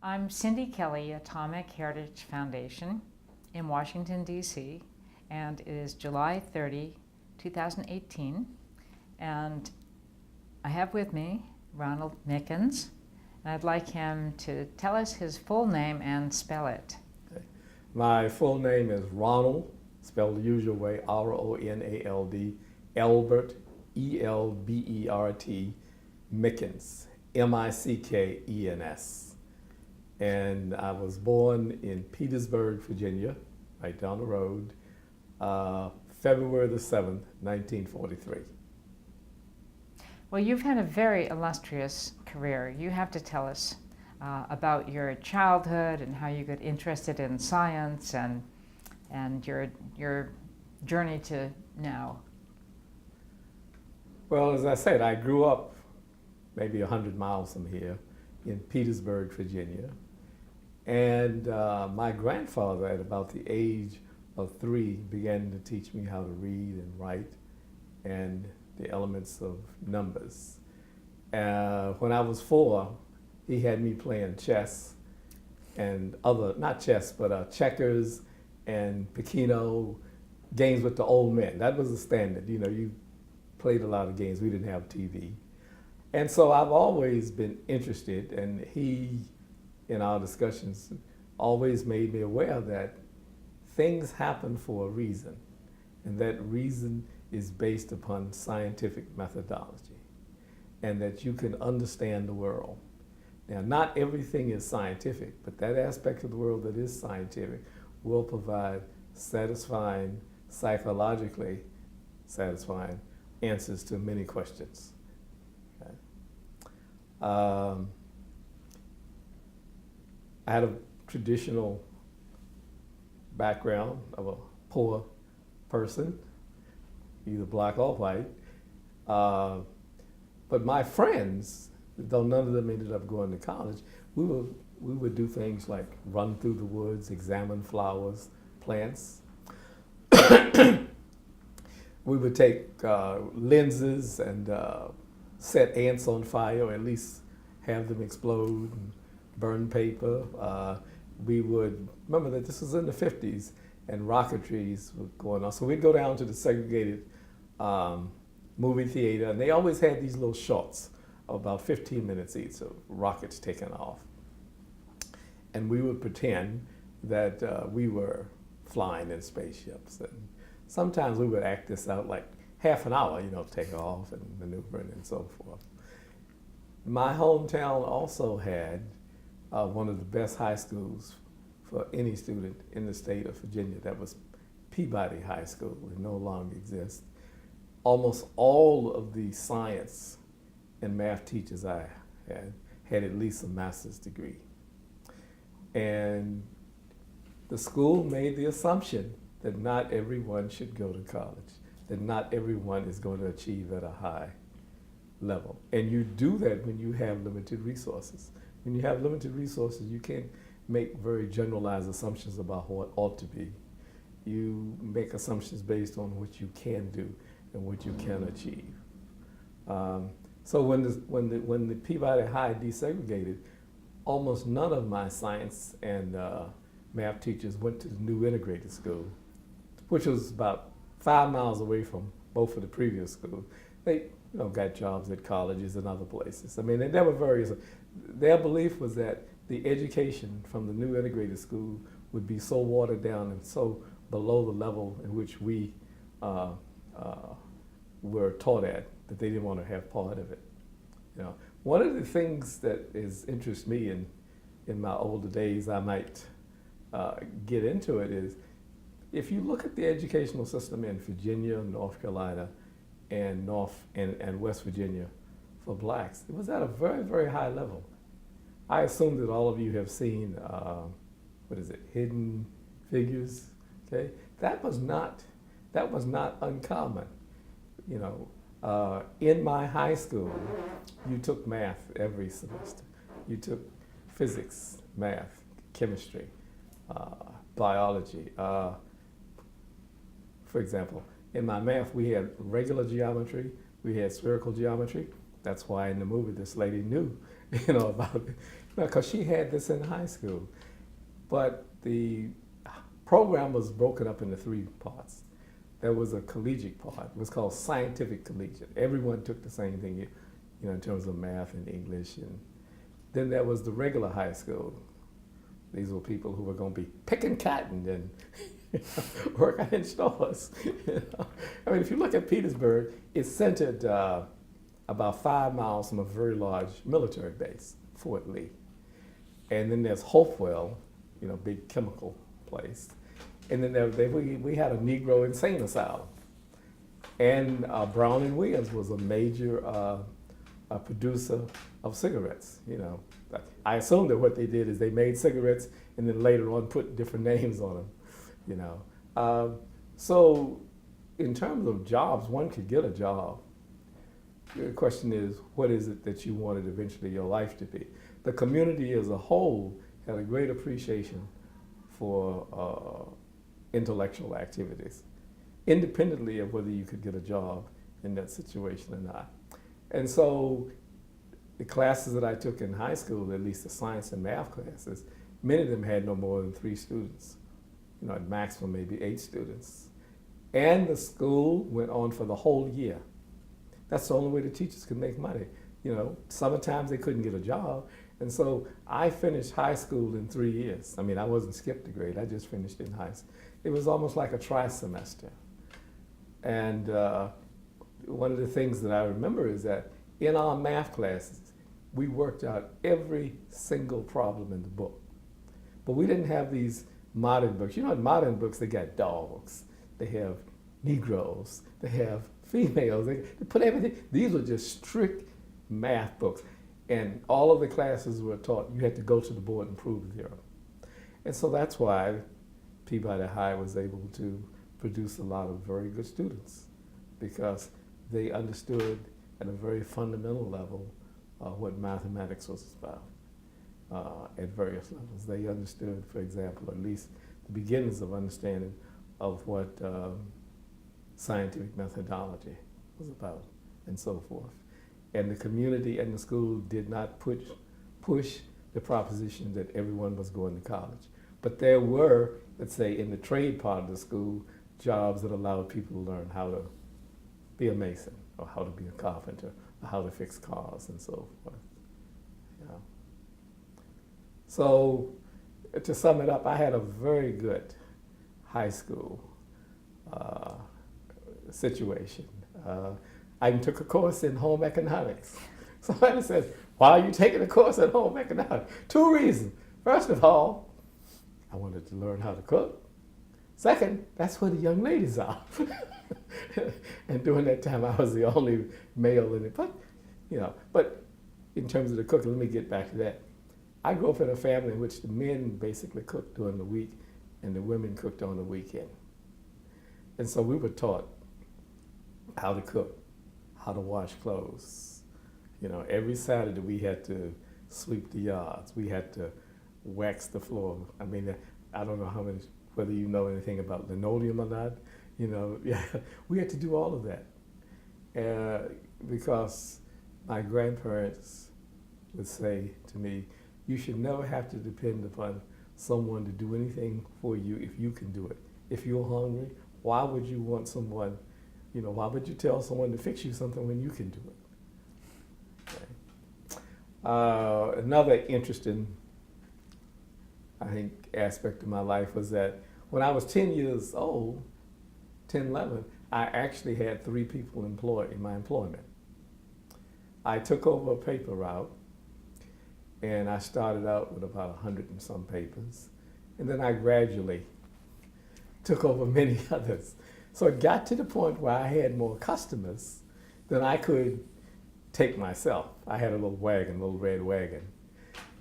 I'm Cindy Kelly, Atomic Heritage Foundation in Washington, D.C., and it is July 30, 2018, and I have with me Ronald Mickens, and I'd like him to tell us his full name and spell it. Okay. My full name is Ronald, spelled the usual way, R-O-N-A-L-D, Albert, E-L-B-E-R-T, Mickens, M-I-C-K-E-N-S. And I was born in Petersburg, Virginia, right down the road, February the 7th, 1943. Well, you've had a very illustrious career. You have to tell us about your childhood and how you got interested in science and your journey to now. Well, as I said, I grew up maybe 100 miles from here in Petersburg, Virginia. And my grandfather, at about the age of 3, began to teach me how to read and write and the elements of numbers. When I was 4, he had me playing chess and not chess, but checkers and Pekino, games with the old men. That was the standard. You know, you played a lot of games. We didn't have TV. And so I've always been interested, and he, in our discussions, always made me aware that things happen for a reason, and that reason is based upon scientific methodology, and that you can understand the world. Now, not everything is scientific, but that aspect of the world that is scientific will provide satisfying, psychologically satisfying answers to many questions. Okay. I had a traditional background of a poor person, either black or white. But my friends, though none of them ended up going to college, we would do things like run through the woods, examine flowers, plants. We would take lenses and set ants on fire, or at least have them explode and burn paper. We would, remember that this was in the 50s and rocketries were going on. So we'd go down to the segregated movie theater, and they always had these little shorts of about 15 minutes each of rockets taking off. And we would pretend that we were flying in spaceships. And sometimes we would act this out like half an hour, you know, take off and maneuvering and so forth. My hometown also had one of the best high schools for any student in the state of Virginia. That was Peabody High School. It no longer exists. Almost all of the science and math teachers I had at least a master's degree. And the school made the assumption that not everyone should go to college, that not everyone is going to achieve at a high level. And you do that when you have limited resources. When you have limited resources, you can't make very generalized assumptions about what ought to be. You make assumptions based on what you can do and what you can achieve. So when the Peabody High desegregated, almost none of my science and math teachers went to the new integrated school, which was about 5 miles away from both of the previous schools. They got jobs at colleges and other places. I mean, they never various. Their belief was that the education from the new integrated school would be so watered down and so below the level in which we were taught at that they didn't want to have part of it. You know, one of the things that interests me in my older days, I might get into it, is if you look at the educational system in Virginia, North Carolina, and West Virginia for blacks, it was at a very, very high level. I assume that all of you have seen, Hidden Figures, okay? That was not uncommon. You know, in my high school, you took math every semester. You took physics, math, chemistry, biology. For example, in my math, we had regular geometry, we had spherical geometry. That's why in the movie this lady knew, about because she had this in high school. But the program was broken up into three parts. There was a collegiate part. It was called scientific collegiate. Everyone took the same thing, in terms of math and English. And then there was the regular high school. These were people who were going to be picking cotton and working in stores. I mean, if you look at Petersburg, it's centered about 5 miles from a very large military base, Fort Lee. And then there's Hopewell, big chemical place. And then we had a Negro insane asylum. And Brown and Williams was a major producer of cigarettes. I assume that what they did is they made cigarettes and then later on put different names on them. So in terms of jobs, one could get a job. The question is, what is it that you wanted eventually your life to be? The community as a whole had a great appreciation for intellectual activities, independently of whether you could get a job in that situation or not. And so the classes that I took in high school, at least the science and math classes, many of them had no more than 3 students, at maximum maybe 8 students. And the school went on for the whole year. That's the only way the teachers could make money. Summertimes they couldn't get a job. And so I finished high school in 3 years. I mean, I wasn't skipped a grade, I just finished in high school. It was almost like a tri-semester. And one of the things that I remember is that in our math classes, we worked out every single problem in the book. But we didn't have these modern books. In modern books, they got dogs, they have Negroes, they have females, they put everything. These were just strict math books. And all of the classes were taught, you had to go to the board and prove a theorem. And so that's why Peabody High was able to produce a lot of very good students, because they understood at a very fundamental level what mathematics was about at various levels. They understood, for example, at least the beginnings of understanding of what scientific methodology was about, and so forth. And the community and the school did not push the proposition that everyone was going to college. But there were, let's say, in the trade part of the school, jobs that allowed people to learn how to be a mason, or how to be a carpenter, or how to fix cars, and so forth. So to sum it up, I had a very good high school situation. I even took a course in home economics. Somebody says, why are you taking a course in home economics? 2 reasons. First of all, I wanted to learn how to cook. Second, that's where the young ladies are. And during that time, I was the only male in it. But in terms of the cooking, let me get back to that. I grew up in a family in which the men basically cooked during the week and the women cooked on the weekend. And so we were taught how to cook, how to wash clothes. Every Saturday we had to sweep the yards. We had to wax the floor. I mean, I don't know whether you know anything about linoleum or not. We had to do all of that because my grandparents would say to me, you should never have to depend upon someone to do anything for you if you can do it. If you're hungry, why would you want someone, why would you tell someone to fix you something when you can do it? Okay. Another interesting, I think, aspect of my life was that when I was 10 years old, 10, 11, I actually had 3 people employed in my employment. I took over a paper route, and I started out with about 100 and some papers, and then I gradually took over many others. So it got to the point where I had more customers than I could take myself. I had a little wagon, a little red wagon.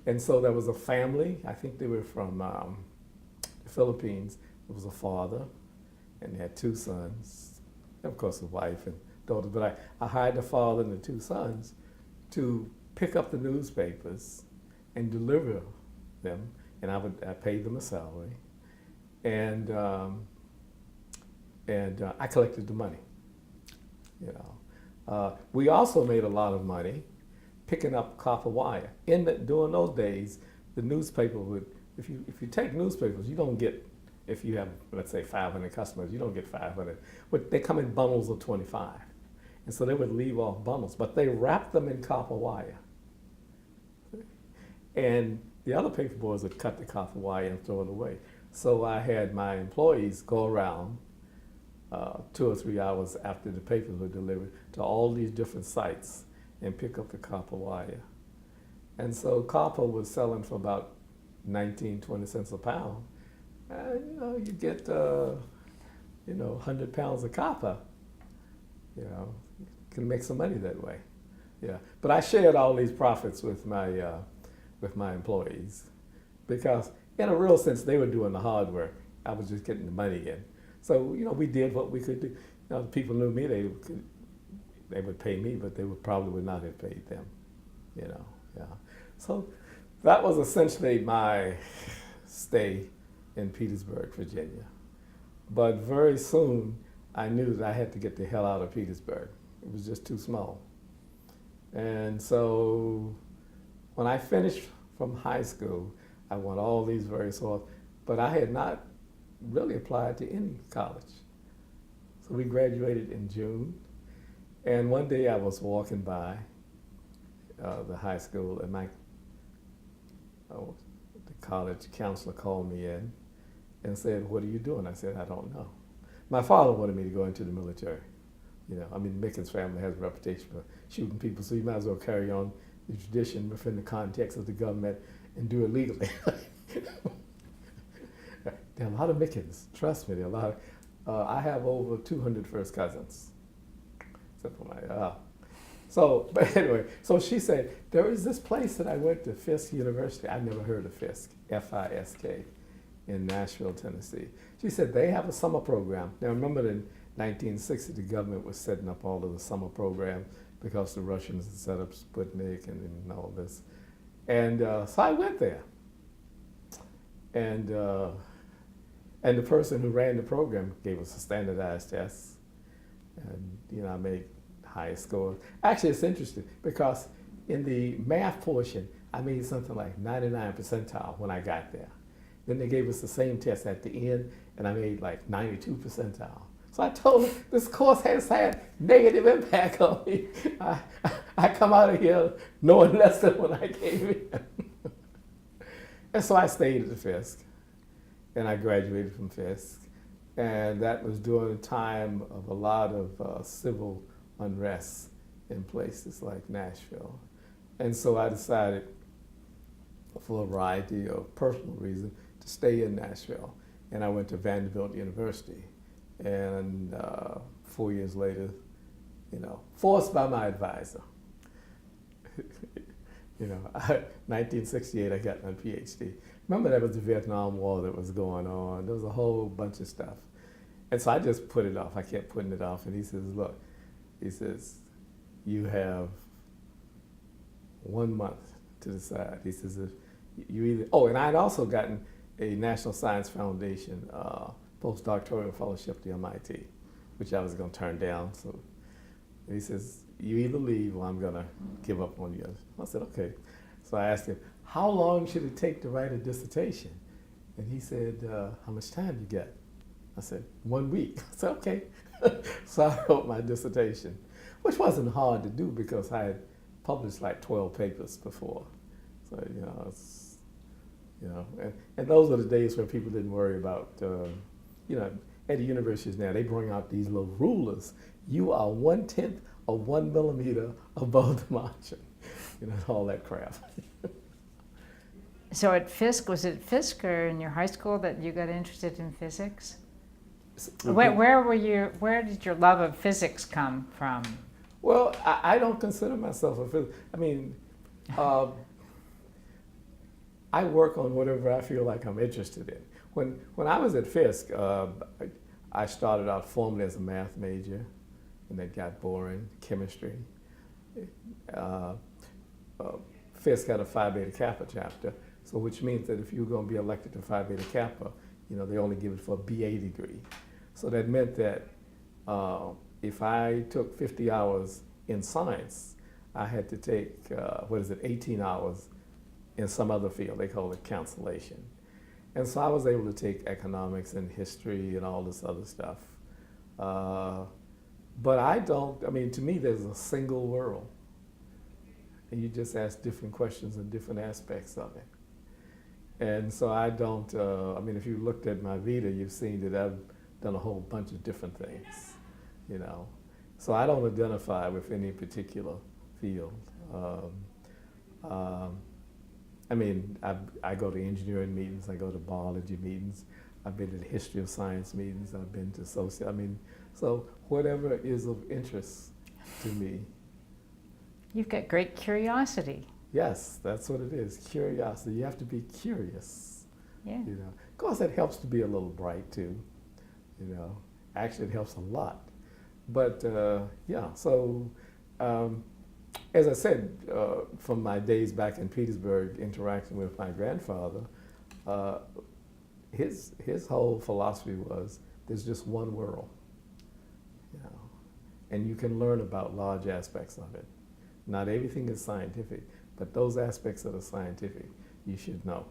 And so there was a family, I think they were from the Philippines. There was a father, and they had 2 sons, and of course a wife and daughter. But I hired the father and the 2 sons to pick up the newspapers and deliver them, and I paid them a salary, and I collected the money. We also made a lot of money picking up copper wire. During those days, the newspaper would, if you take newspapers, you don't get, if you have, let's say, 500 customers, you don't get 500. But they come in bundles of 25. And so they would leave off bundles, but they wrapped them in copper wire. And the other paper boys would cut the copper wire and throw it away. So I had my employees go around 2 or 3 hours after the papers were delivered to all these different sites and pick up the copper wire. And so copper was selling for about 19, 20 cents a pound. You get, 100 pounds of copper. You can make some money that way. Yeah, but I shared all these profits with my employees, because in a real sense they were doing the hard work. I was just getting the money in. So we did what we could do. The people knew me; they would pay me, but they probably would not have paid them. Yeah. So that was essentially my stay in Petersburg, Virginia. But very soon I knew that I had to get the hell out of Petersburg. It was just too small. And so when I finished from high school, I went all these various offers, but I had not really applied to any college. So we graduated in June, and one day I was walking by the high school, and the college counselor called me in and said, "What are you doing?" I said, "I don't know." My father wanted me to go into the military. Mickens family has a reputation for shooting people, so you might as well carry on the tradition within the context of the government and do it legally. There are a lot of Mickens, trust me, there are a lot of, I have over 200 first cousins. But anyway, so she said, there is this place that I went to, Fisk University. I'd never heard of Fisk, F-I-S-K, in Nashville, Tennessee. She said, they have a summer program. Now remember in 1960, the government was setting up all of the summer programs because the Russians had set up Sputnik and all this. And so I went there. And the person who ran the program gave us a standardized test. And I made highest scores. Actually, it's interesting because in the math portion, I made something like 99 percentile when I got there. Then they gave us the same test at the end, and I made like 92 percentile. So I told them, this course has had negative impact on me. I come out of here knowing less than when I came in. And so I stayed at the Fisk, and I graduated from Fisk. And that was during a time of a lot of civil unrest in places like Nashville. And so I decided, for a variety of personal reasons, to stay in Nashville. And I went to Vanderbilt University. And 4 years later, forced by my advisor. 1968, I got my PhD. Remember, that was the Vietnam War that was going on. There was a whole bunch of stuff. And so I just put it off. I kept putting it off. And he says, look, you have 1 month to decide. He says, if you either, and I'd also gotten a National Science Foundation postdoctoral fellowship to MIT, which I was going to turn down. So he says, you either leave or I'm going to give up on you. I said, okay. So I asked him, how long should it take to write a dissertation? And he said, how much time you got? I said, 1 week. I said, okay. So I wrote my dissertation, which wasn't hard to do because I had published like 12 papers before. So, and those were the days where people didn't worry about, at the universities now, they bring out these little rulers. You are 1/10 of 1 millimeter above the margin, all that crap. So at Fisk, was it Fisk or in your high school that you got interested in physics? Where did your love of physics come from? Well, I don't consider myself a physicist. I work on whatever I feel like I'm interested in. When I was at Fisk, I started out formally as a math major, and that got boring, chemistry. Fisk had a Phi Beta Kappa chapter, so which means that if you were going to be elected to Phi Beta Kappa, they only give it for a BA degree. So that meant that if I took 50 hours in science, I had to take, 18 hours in some other field. They call it cancellation. And so I was able to take economics and history and all this other stuff. But to me, there's a single world. And you just ask different questions in different aspects of it. And so I don't, if you looked at my Vita, you've seen that I've done a whole bunch of different things, you know. So I don't identify with any particular field. I go to engineering meetings, I go to biology meetings, I've been to history of science meetings, I've been to so whatever is of interest to me. You've got great curiosity. Yes, that's what it is, curiosity. You have to be curious. Yeah. You know, of course, it helps to be a little bright too. You know, actually, it helps a lot. But as I said, from my days back in Petersburg, interacting with my grandfather, his whole philosophy was there's just one world. You know, and you can learn about large aspects of it. Not everything is scientific, but those aspects that are scientific, you should know.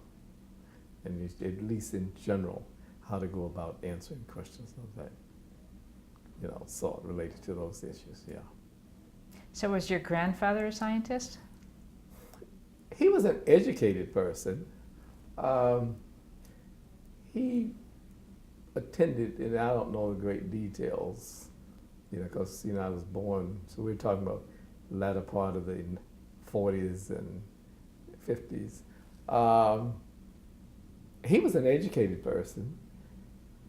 And you should, at least in general, how to go about answering questions of that, sort related to those issues, yeah. So was your grandfather a scientist? He was an educated person. He attended, and I don't know the great details, because, I was born, so we're talking about the latter part of the 40s and 50s. He was an educated person,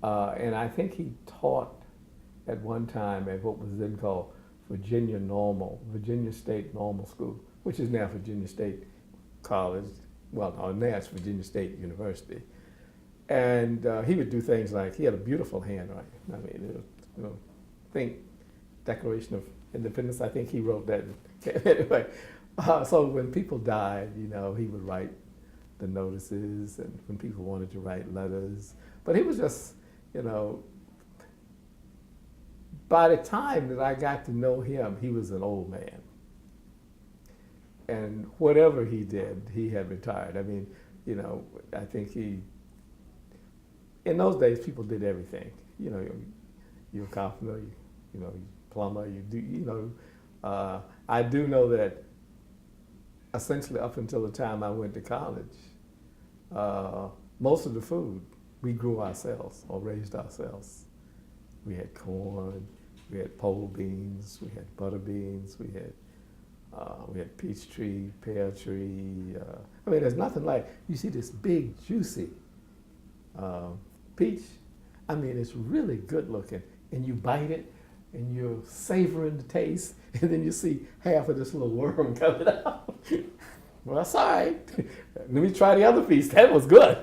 and I think he taught at one time at what was then called Virginia State Normal School, which is now Virginia State College. Well, no, now it's Virginia State University. And he would do things like, he had a beautiful handwriting. Think Declaration of Independence, I think he wrote that. Anyway, so when people died, he would write the notices, and when people wanted to write letters. But he was just, by the time that I got to know him, he was an old man. And whatever he did, he had retired. I think in those days, people did everything. You're a carpenter, you plumber, I do know that essentially up until the time I went to college, most of the food we grew ourselves or raised ourselves. We had corn, we had pole beans, we had butter beans, we had peach tree, pear tree. There's nothing like, you see this big, juicy peach. It's really good looking, and you bite it, and you're savoring the taste, and then you see half of this little worm coming out. Well, that's all right. Let me try the other piece. That was good.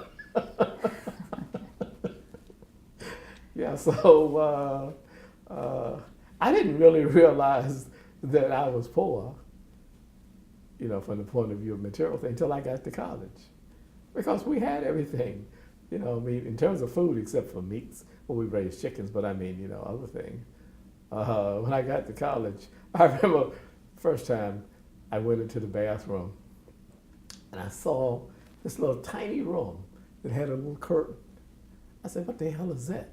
Yeah, so I didn't really realize that I was poor, from the point of view of material things, until I got to college. Because we had everything, in terms of food, except for meats. Well, we raised chickens, but other things. When I got to college, I remember first time I went into the bathroom and I saw this little tiny room that had a little curtain. I said, what the hell is that?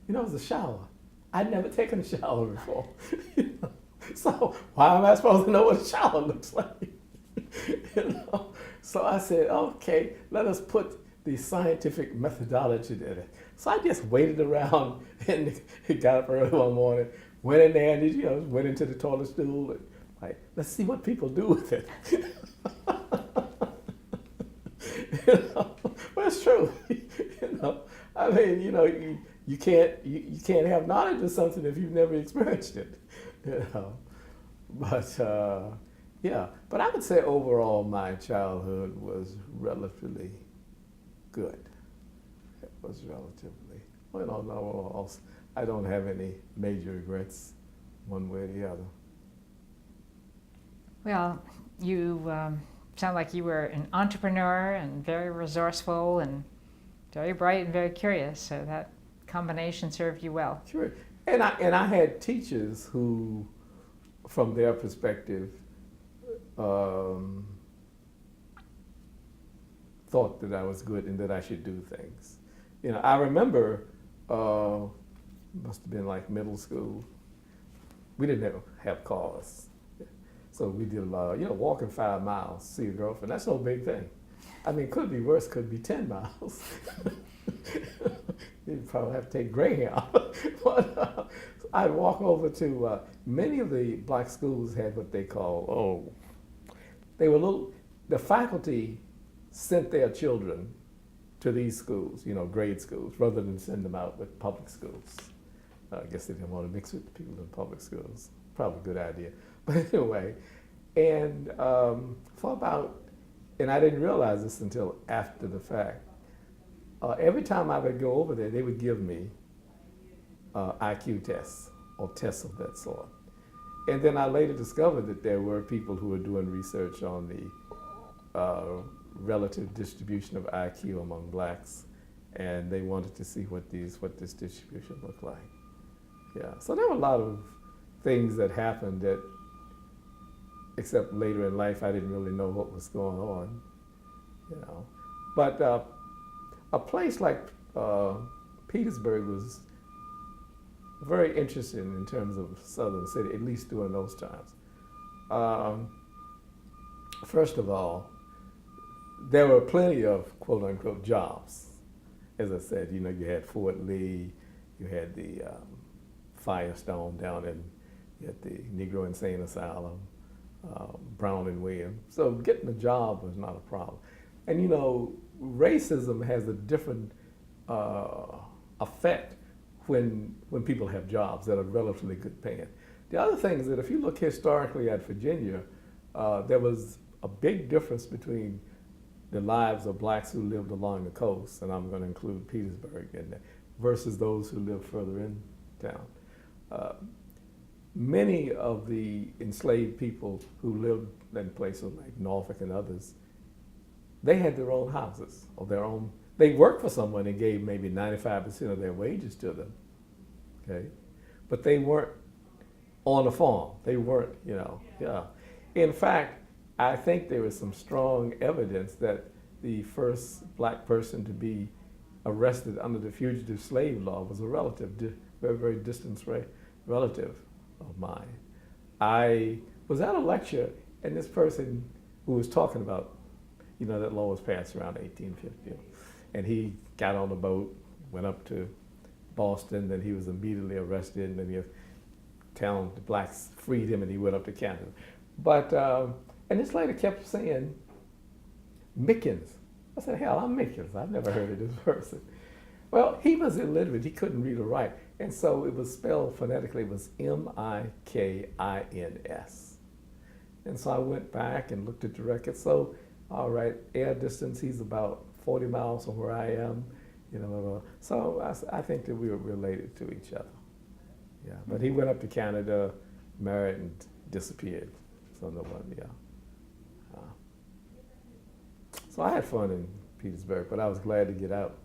It was a shower. I'd never taken a shower before. So why am I supposed to know what a shower looks like? So I said, okay, let us put the scientific methodology in it. So I just waited around and got up early one morning, went in there and went into the toilet stool and let's see what people do with it. Well, it's true. You can't have knowledge of something if you've never experienced it. But but I would say overall my childhood was relatively good. It was relatively, I don't have any major regrets one way or the other. Well, you sound like you were an entrepreneur and very resourceful and very bright and very curious, so that combination served you well. Sure. And I had teachers who, from their perspective, um, thought that I was good and that I should do things. You know, I remember, must have been like middle school. We didn't have cars. So we did a lot of, walking 5 miles, see a girlfriend. That's no big thing. I mean, it could be worse, could be 10 miles. You'd probably have to take Greyhound. But I'd walk over to, many of the black schools had what they call, they were the faculty sent their children to these schools, grade schools, rather than send them out with public schools. I guess they didn't want to mix with the people in public schools. Probably a good idea. But anyway, and and I didn't realize this until after the fact, every time I would go over there, they would give me IQ tests or tests of that sort. And then I later discovered that there were people who were doing research on the relative distribution of IQ among blacks, and they wanted to see what this distribution looked like. Yeah, so there were a lot of things that happened that, except later in life, I didn't really know what was going on, But a place like Petersburg was very interesting in terms of Southern City, at least during those times. First of all, there were plenty of quote unquote jobs. As I said, you had Fort Lee, you had the Firestone down in, you had the Negro Insane Asylum, Brown and Williams. So getting a job was not a problem. And racism has a different effect when people have jobs that are relatively good paying. The other thing is that if you look historically at Virginia, there was a big difference between the lives of blacks who lived along the coast, and I'm going to include Petersburg in that, versus those who lived further in town. Many of the enslaved people who lived in places like Norfolk and others, they had their own houses or their own. They worked for someone and gave maybe 95% of their wages to them, okay? But they weren't on a farm. They weren't, yeah. In fact, I think there is some strong evidence that the first black person to be arrested under the fugitive slave law was a relative, very, very distant relative of mine. I was at a lecture, and this person who was talking about, that law was passed around 1850, and he got on the boat, went up to Boston, then he was immediately arrested, and then the blacks freed him, and he went up to Canada. But, and this lady kept saying, Mickens. I said, hell, I'm Mickens. I've never heard of this person. Well, he was illiterate. He couldn't read or write. And so it was spelled phonetically, it was Mickins. And so I went back and looked at the record. So, all right, air distance, he's about 40 miles from where I am. So I think that we were related to each other. Yeah, but he went up to Canada, married, and disappeared. So no one, yeah. So I had fun in Petersburg, but I was glad to get out.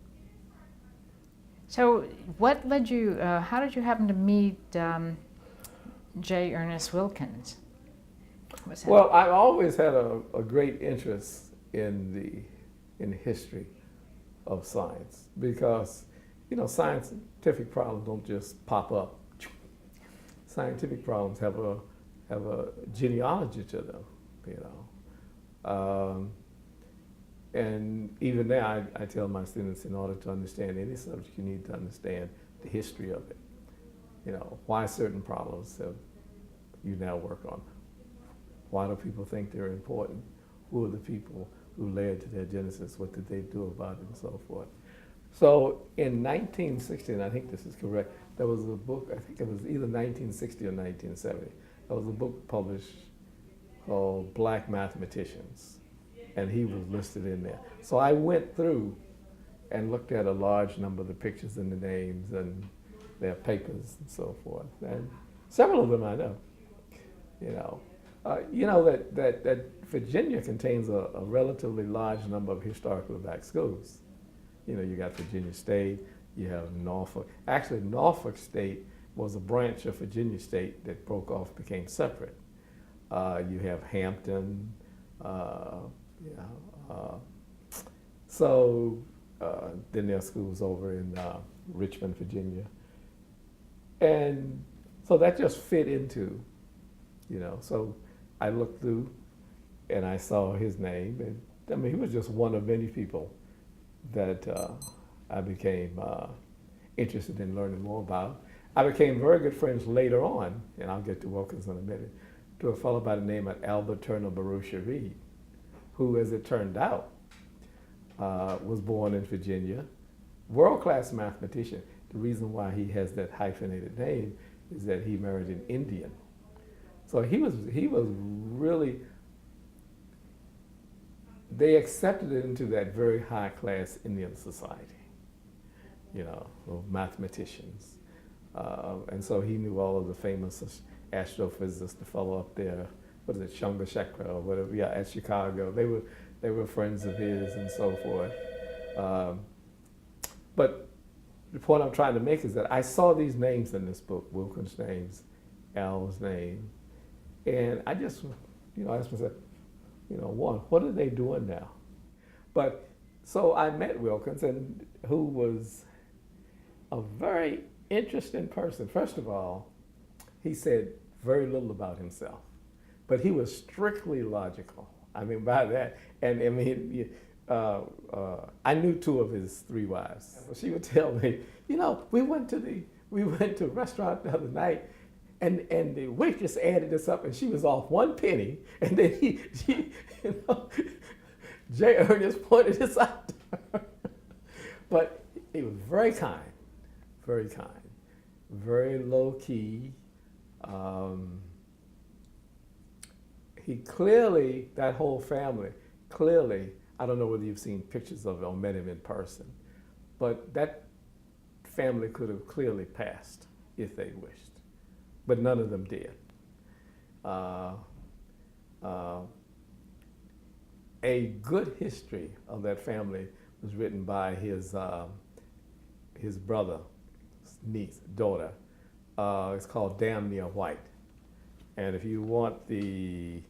So what led you, how did you happen to meet J. Ernest Wilkins? Well, I always had a great interest in the history of science because, scientific problems don't just pop up. Scientific problems have a genealogy to them, And even now, I tell my students, in order to understand any subject, you need to understand the history of it. Why certain problems have you now work on. Why do people think they're important? Who are the people who led to their genesis? What did they do about it, and so forth? So in 1960, and I think this is correct, there was a book, I think it was either 1960 or 1970, there was a book published called Black Mathematicians, and he was listed in there. So I went through and looked at a large number of the pictures and the names and their papers and so forth. And several of them I know. That Virginia contains a relatively large number of historically black schools. You got Virginia State, you have Norfolk. Actually, Norfolk State was a branch of Virginia State that broke off, became separate. You have Hampton. Yeah. So then there are schools over in Richmond, Virginia. And so that just fit into, so I looked through and I saw his name. And I mean, he was just one of many people that I became interested in learning more about. I became very good friends later on, and I'll get to Wilkins in a minute, to a fellow by the name of Albert Turner Barucha Reed, who, as it turned out, was born in Virginia, world-class mathematician. The reason why he has that hyphenated name is that he married an Indian. So he was really, they accepted it into that very high-class Indian society, of mathematicians. And so he knew all of the famous astrophysicists, the fellow up there, what is it, Chandrasekhar or whatever, yeah, at Chicago. They were friends of his and so forth. But the point I'm trying to make is that I saw these names in this book, Wilkins' names, Al's name, and I just, asked myself, one, what are they doing now? But so I met Wilkins, and who was a very interesting person. First of all, he said very little about himself, but he was strictly logical. I mean, by that, and I mean, I knew 2 of his 3 wives. She would tell me, we went to a restaurant the other night, and the waitress added this up, and she was off 1 penny, and then J. Ernest pointed this out to her. But he was very kind, very low key. He clearly, that whole family, I don't know whether you've seen pictures of it or met him in person, but that family could have clearly passed if they wished, but none of them did. A good history of that family was written by his brother, niece, daughter. It's called Damn Near White. And if you want the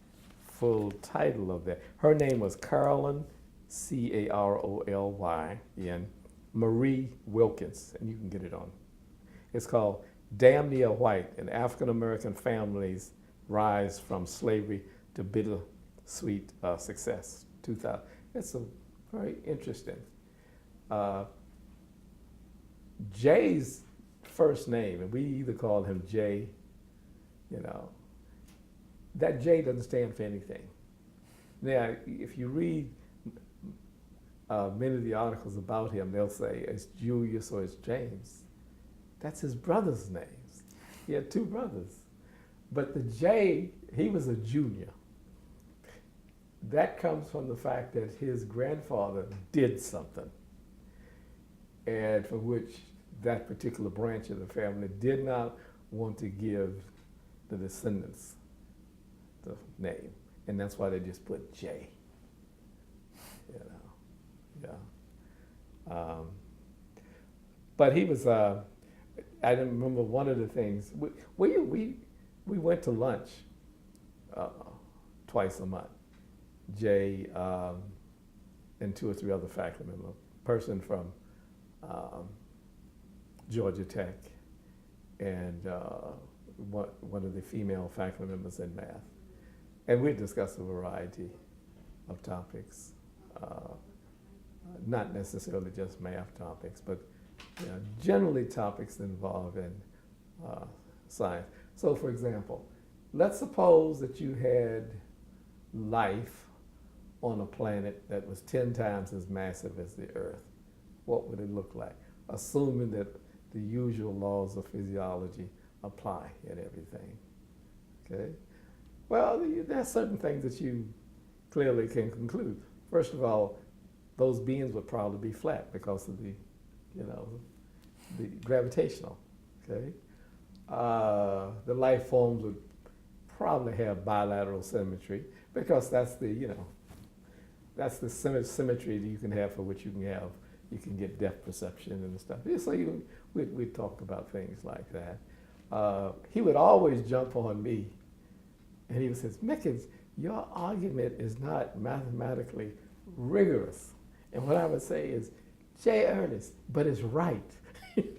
full title of that, her name was Carolyn, Carolyn, Marie Wilkins, and you can get it on. It's called Damn Near White, an African American Family's Rise from Slavery to Bittersweet Success, 2000. It's a very interesting. Jay's first name, and we either call him Jay, that J doesn't stand for anything. Now, if you read many of the articles about him, they'll say it's Julius or it's James. That's his brother's names. He had 2 brothers. But the J, he was a junior. That comes from the fact that his grandfather did something, and for which that particular branch of the family did not want to give the descendants the name, and that's why they just put J. But he was. I remember one of the things we went to lunch twice a month. Jay and 2 or 3 other faculty members, a person from Georgia Tech, and one of the female faculty members in math. And we discussed a variety of topics, not necessarily just math topics, but generally topics involved in science. So for example, let's suppose that you had life on a planet that was 10 times as massive as the Earth. What would it look like? Assuming that the usual laws of physiology apply and everything. Okay? Well, there are certain things that you clearly can conclude. First of all, those beings would probably be flat because of the gravitational. Okay? The life forms would probably have bilateral symmetry because that's the symmetry that you can have for which you can get depth perception and stuff. So we talk about things like that. He would always jump on me And he says, Mickens, your argument is not mathematically rigorous. And what I would say is, J. Ernest, but it's right. You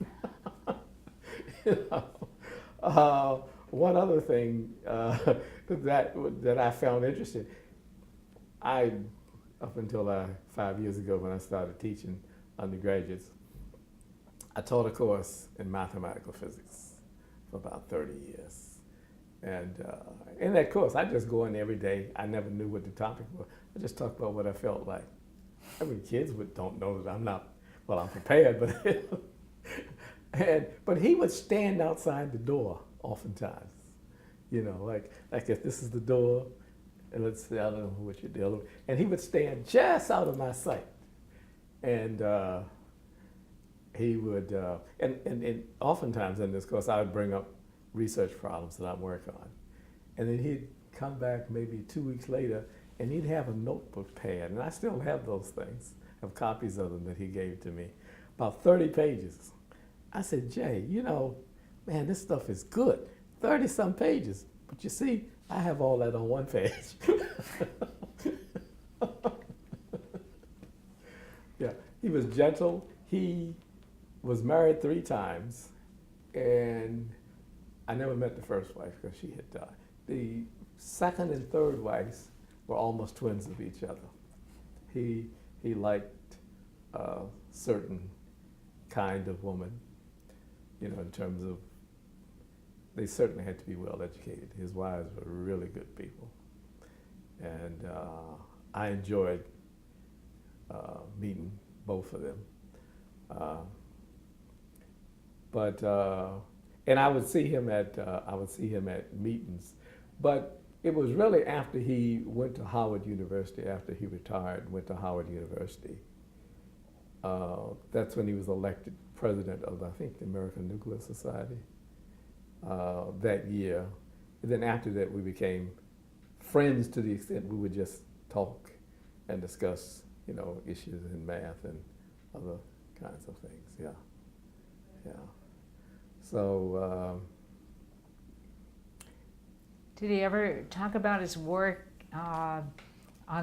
know? One other thing that I found interesting, up until 5 years ago when I started teaching undergraduates, I taught a course in mathematical physics for about 30 years. And in that course, I just go in every day. I never knew what the topic was. I just talked about what I felt like. I mean, kids don't know that I'm not, well, I'm prepared, but he would stand outside the door oftentimes, you know, like if this is the door, and let's say, I don't know what you're dealing with, and he would stand just out of my sight. And he would, and oftentimes in this course, I would bring up research problems that I'm working on. And then he'd come back maybe 2 weeks later, and he'd have a notebook pad, and I still have those things. I have copies of them that he gave to me, about 30 pages. I said, Jay, you know, man, this stuff is good, 30-some pages. But you see, I have all that on one page. Yeah, he was gentle. He was married 3 times, and I never met the first wife because she had died. The second and third wives were almost twins of each other. He liked a certain kind of woman, you know, in terms of, they certainly had to be well educated. His wives were really good people. And I enjoyed meeting both of them. And I would see him at meetings, but it was really after he went to Howard University, after he retired, went to Howard University. That's when he was elected president of, I think, the American Nuclear Society that year. And then after that, we became friends to the extent we would just talk and discuss, you know, issues in math and other kinds of things. Yeah, yeah. So. Did he ever talk about his work on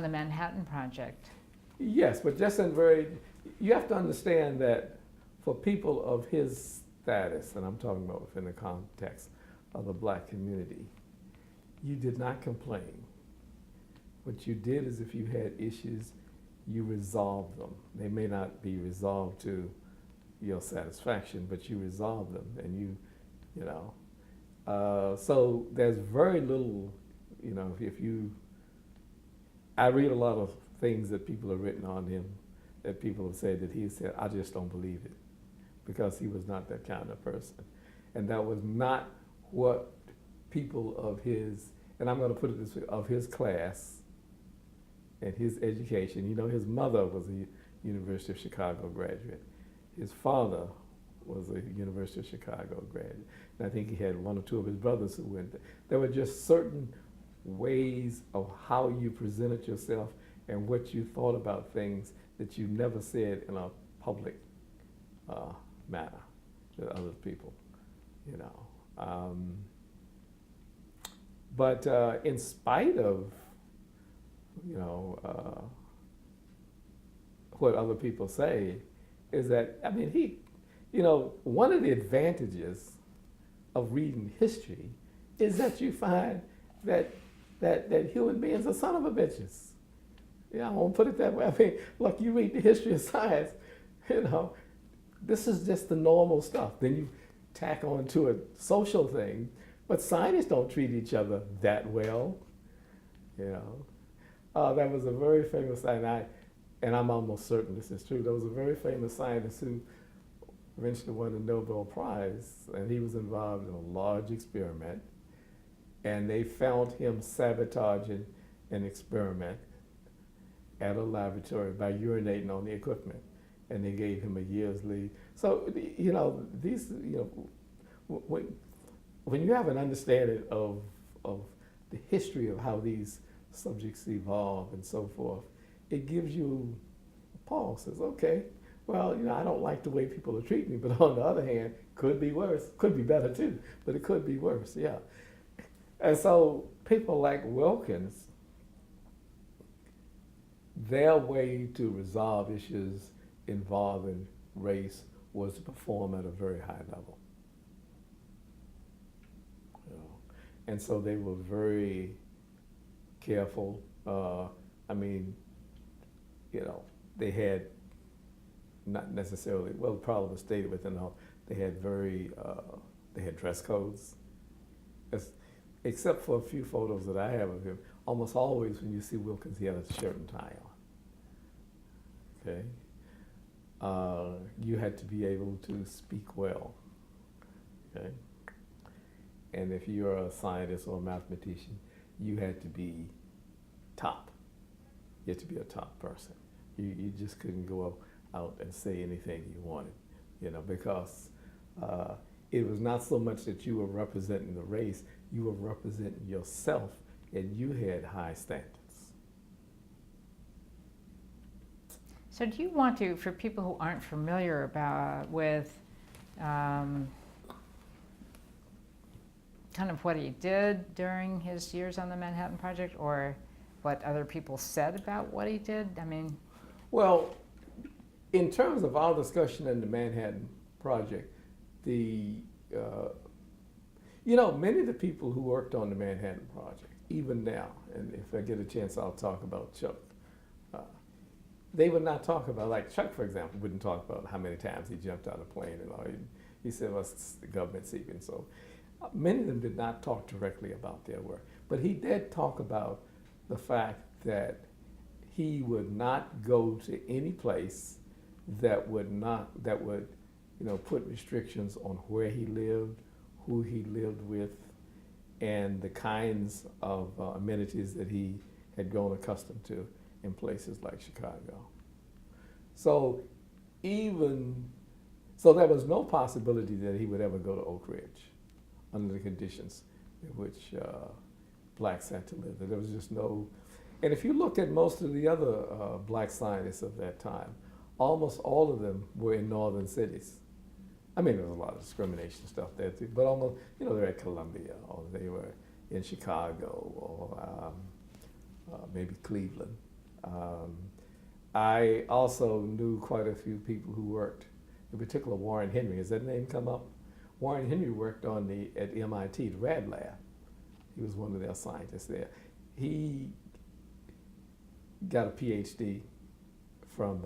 the Manhattan Project? Yes, but just you have to understand that for people of his status, and I'm talking about within the context of the black community, you did not complain. What you did is if you had issues, you resolved them. They may not be resolved to your satisfaction, but you resolved them, and you know. So there's very little, you know, I read a lot of things that people have written on him, that people have said that he said, I just don't believe it, because he was not that kind of person. And that was not what people of his, and I'm going to put it this way, of his class and his education. You know, his mother was a University of Chicago graduate. His father was a University of Chicago graduate. And I think he had 1 or 2 of his brothers who went there. There were just certain ways of how you presented yourself and what you thought about things that you never said in a public manner to other people, you know. But in spite of, you know, what other people say, is that, I mean, you know, one of the advantages of reading history is that you find that human beings are son of a bitches. Yeah, I won't put it that way. I mean, look, you read the history of science, you know, this is just the normal stuff. Then you tack on to a social thing, but scientists don't treat each other that well, you know. There was a very famous scientist, and I'm almost certain this is true, there was a very famous scientist who eventually won the Nobel Prize, and he was involved in a large experiment, and they found him sabotaging an experiment at a laboratory by urinating on the equipment, and they gave him a year's leave. So, you know, these, you know, when you have an understanding of the history of how these subjects evolve and so forth, it gives you pause. Says, okay, well, you know, I don't like the way people are treating me, but on the other hand, could be worse, could be better too, but it could be worse, yeah. And so people like Wilkins, their way to resolve issues involving race was to perform at a very high level. You know? And so they were very careful. I mean, you know, they had not necessarily, well, the problem was stated within the, they had they had dress codes. Except for a few photos that I have of him, almost always when you see Wilkins, he had a shirt and tie on. Okay? You had to be able to speak well. Okay? And if you're a scientist or a mathematician, you had to be top. You had to be a top person. You just couldn't go out and say anything you wanted, you know, because it was not so much that you were representing the race, you were representing yourself, and you had high standards. So do you want to, for people who aren't familiar with kind of what he did during his years on the Manhattan Project, or what other people said about what he did? I mean, well, in terms of our discussion in the Manhattan Project, you know, many of the people who worked on the Manhattan Project, even now, and if I get a chance, I'll talk about Chuck. They would not talk about, like Chuck, for example, wouldn't talk about how many times he jumped out of a plane and all. He said, well, it's the government seeking. So many of them did not talk directly about their work. But he did talk about the fact that he would not go to any place that would, you know, put restrictions on where he lived, who he lived with, and the kinds of amenities that he had grown accustomed to in places like Chicago. So there was no possibility that he would ever go to Oak Ridge under the conditions in which blacks had to live. There was just no, and if you look at most of the other black scientists of that time, almost all of them were in northern cities. I mean, there was a lot of discrimination stuff there too, but almost, you know, they're at Columbia, or they were in Chicago, or maybe Cleveland. I also knew quite a few people who worked, in particular Warren Henry. Has that name come up? Warren Henry worked at MIT, the Rad Lab. He was one of their scientists there. He got a PhD from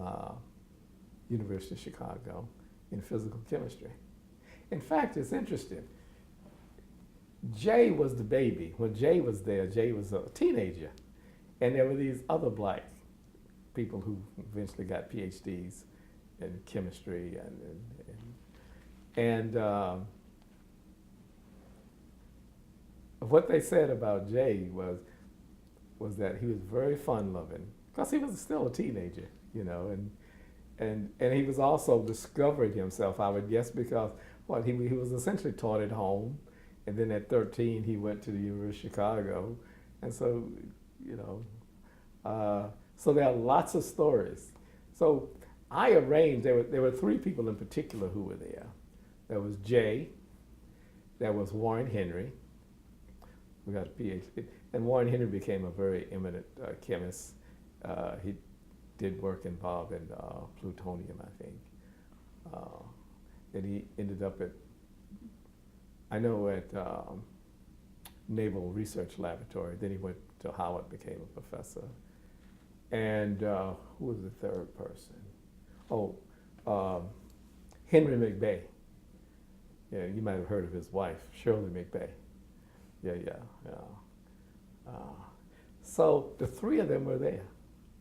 University of Chicago in physical chemistry. In fact, it's interesting. Jay was the baby. When Jay was there, Jay was a teenager. And there were these other black people who eventually got PhDs in chemistry. And what they said about Jay was that he was very fun-loving, because he was still a teenager, you know, and he was also discovering himself, I would guess, because he was essentially taught at home, and then at 13 he went to the University of Chicago, and so, you know, so there are lots of stories. So I arranged, there were three people in particular who were there. There was Jay, there was Warren Henry, who got a PhD, and Warren Henry became a very eminent chemist. He did work involved in plutonium, I think. And he ended up at Naval Research Laboratory. Then he went to Howard, became a professor. And who was the third person? Henry McBay. Yeah, you might have heard of his wife, Shirley McBay. Yeah. So the three of them were there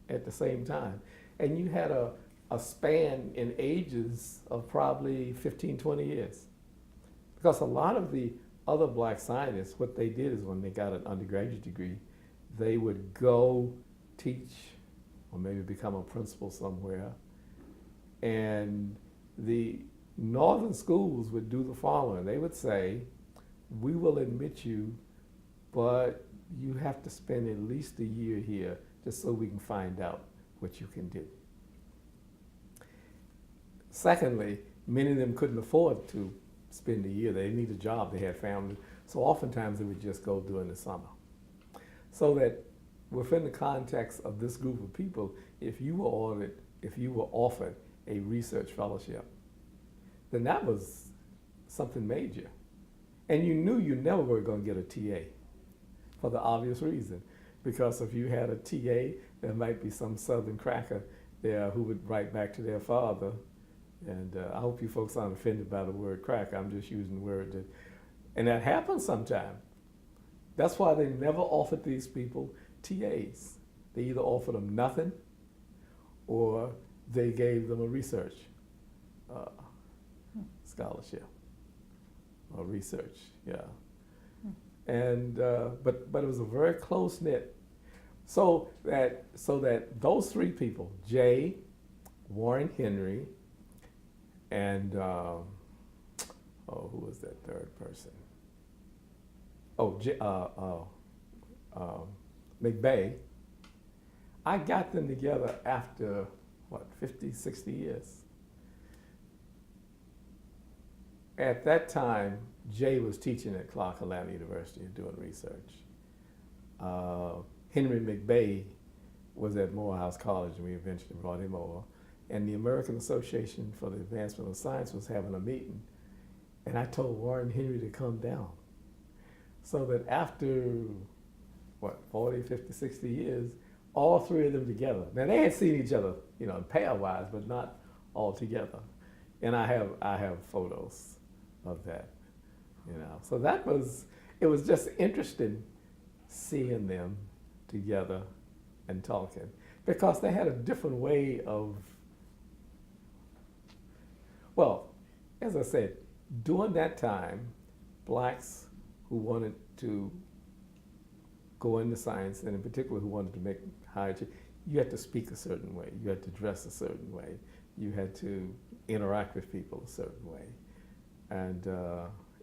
at the same time. And you had a span in ages of probably 15, 20 years. Because a lot of the other black scientists, what they did is when they got an undergraduate degree, they would go teach or maybe become a principal somewhere. And the northern schools would do the following. They would say, we will admit you, but you have to spend at least a year here just so we can find out what you can do. Secondly, many of them couldn't afford to spend a year. They needed a job. They had families. So oftentimes they would just go during the summer. So that within the context of this group of people, if you were offered a research fellowship, then that was something major. And you knew you never were going to get a TA for the obvious reason. Because if you had a TA, there might be some southern cracker there who would write back to their father. And I hope you folks aren't offended by the word cracker. I'm just using the word that, and that happens sometimes. That's why they never offered these people TAs. They either offered them nothing or they gave them a research scholarship or research, yeah. And but it was a very close knit. So that those three people, Jay, Warren Henry, and who was that third person? McBay. I got them together after, 50, 60 years. At that time, Jay was teaching at Clark Atlanta University and doing research. Henry McBay was at Morehouse College, and we eventually brought him over. And the American Association for the Advancement of Science was having a meeting, and I told Warren Henry to come down. So that after, 40, 50, 60 years, all three of them together. Now they had seen each other, pair-wise, but not all together. And I have photos of that, So it was just interesting seeing them together and talking, because they had a different way of, as I said, during that time, blacks who wanted to go into science, and in particular who wanted to make higher, you had to speak a certain way, you had to dress a certain way, you had to interact with people a certain way. And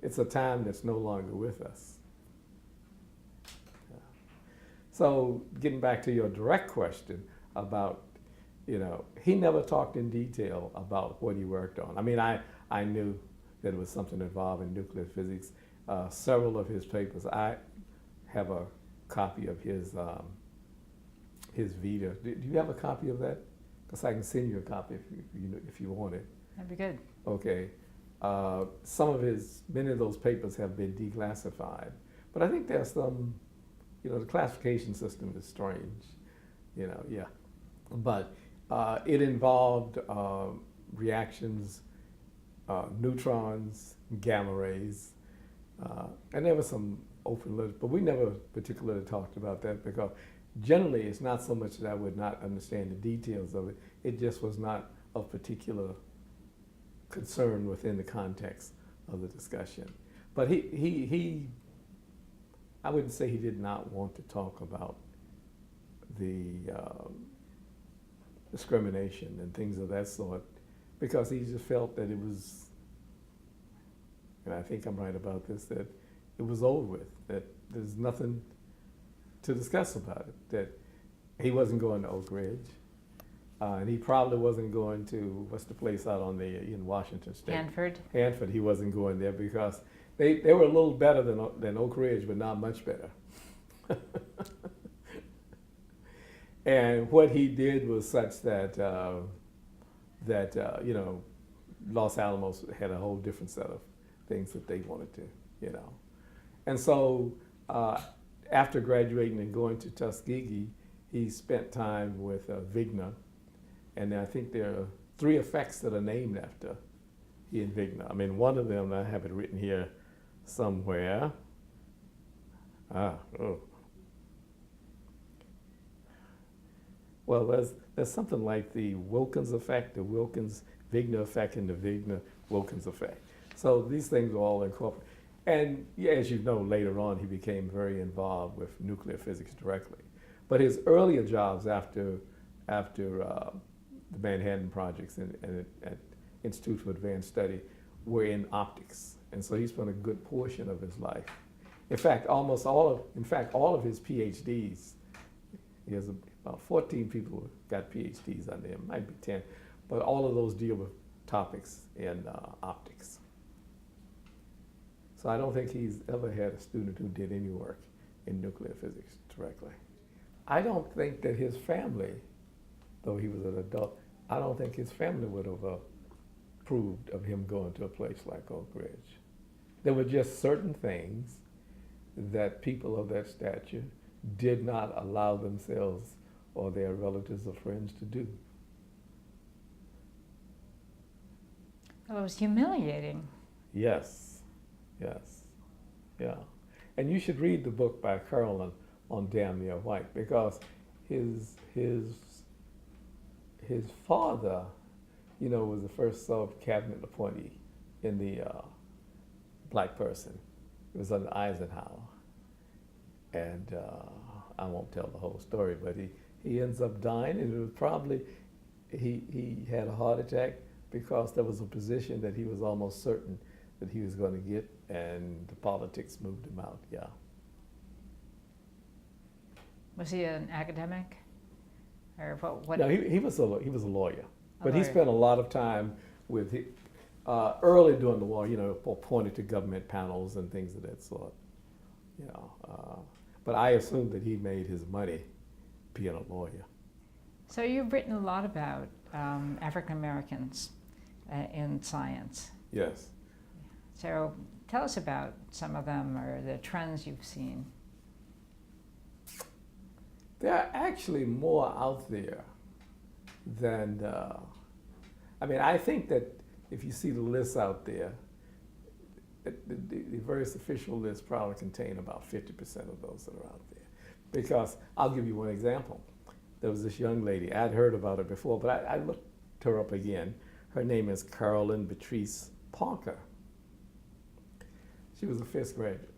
it's a time that's no longer with us. Yeah. So getting back to your direct question about, he never talked in detail about what he worked on. I mean, I knew that it was something involving nuclear physics. Several of his papers, I have a copy of his video. Do you have a copy of that? Because I can send you a copy if you want it. That'd be good. Okay. Many of those papers have been declassified, but I think there's some, the classification system is strange, yeah. But it involved reactions, neutrons, gamma rays, and there was some open literature, but we never particularly talked about that, because generally it's not so much that I would not understand the details of it, it just was not of particular concern within the context of the discussion. But he I wouldn't say he did not want to talk about the discrimination and things of that sort, because he just felt that it was, and I think I'm right about this, that it was over with, that there's nothing to discuss about it, that he wasn't going to Oak Ridge, and he probably wasn't going to, what's the place out in Washington State? Hanford. Hanford, he wasn't going there because they were a little better than Oak Ridge, but not much better. And what he did was such that, Los Alamos had a whole different set of things that they wanted to, And so after graduating and going to Tuskegee, he spent time with Wigner. And I think there are 3 effects that are named after he and Wigner. I mean, one of them, I have it written here somewhere. Well, there's something like the Wilkins effect, the Wilkins-Wigner effect, and the Wigner-Wilkins effect. So these things are all incorporated. And yeah, as you know, later on, he became very involved with nuclear physics directly. But his earlier jobs after the Manhattan projects and at Institute for Advanced Study were in optics. And so he spent a good portion of his life. In fact, all of his PhDs, he has about 14 people who got PhDs under him, might be 10, but all of those deal with topics in optics. So I don't think he's ever had a student who did any work in nuclear physics directly. I don't think that his family, though he was an adult, I don't think his family would have approved of him going to a place like Oak Ridge. There were just certain things that people of that stature did not allow themselves or their relatives or friends to do. Well, it was humiliating. Yes, yes, yeah. And you should read the book by Carolyn on Damn Near White, because his father, you know, was the first sub-cabinet appointee in the black person. It was under Eisenhower. And I won't tell the whole story, but he ends up dying, and it was probably, he had a heart attack because there was a position that he was almost certain that he was going to get, and the politics moved him out, yeah. Was he an academic? Or what? No, he was a lawyer. But he lawyer. spent a lot of time with, early during the war, you know, appointed to government panels and things of that sort. You know, but I assumed that he made his money being a lawyer. So you've written a lot about African Americans in science. Yes. So tell us about some of them, or the trends you've seen. There are actually more out there than, I mean, I think that if you see the lists out there, the various official lists probably contain about 50% of those that are out there. Because I'll give you one example. There was this young lady, I'd heard about her before, but I looked her up again. Her name is Carolyn Beatrice Parker. She was a 5th graduate,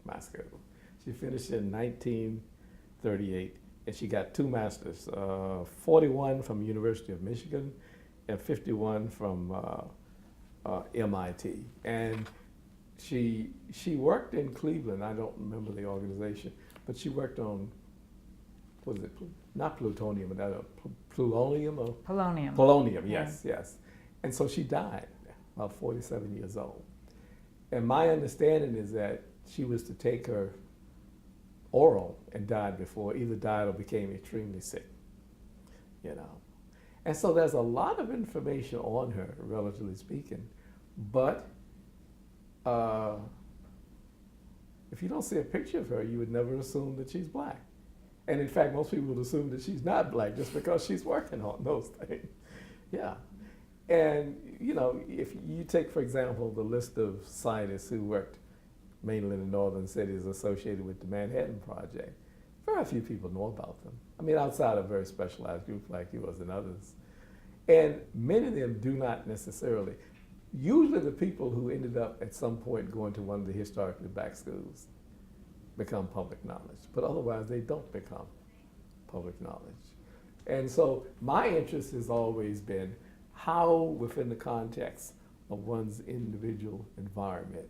my school. She finished in 1938, and she got 2 masters, 41 from University of Michigan and 51 from MIT. And she worked in Cleveland. I don't remember the organization, but she worked on, what is it, not plutonium, but plutonium or? Polonium. Polonium, yes, yes. And so she died, about 47 years old. And my understanding is that she was to take her oral and died before, either died or became extremely sick, you know. And so there's a lot of information on her, relatively speaking, but if you don't see a picture of her, you would never assume that she's black. And in fact, most people would assume that she's not black just because she's working on those things. Yeah. And, you know, if you take, for example, the list of scientists who worked mainly in the northern cities associated with the Manhattan Project, very few people know about them. I mean, outside of a very specialized group like yours and others. And many of them do not necessarily. Usually the people who ended up at some point going to one of the historically black schools become public knowledge, but otherwise they don't become public knowledge. And so my interest has always been how, within the context of one's individual environment,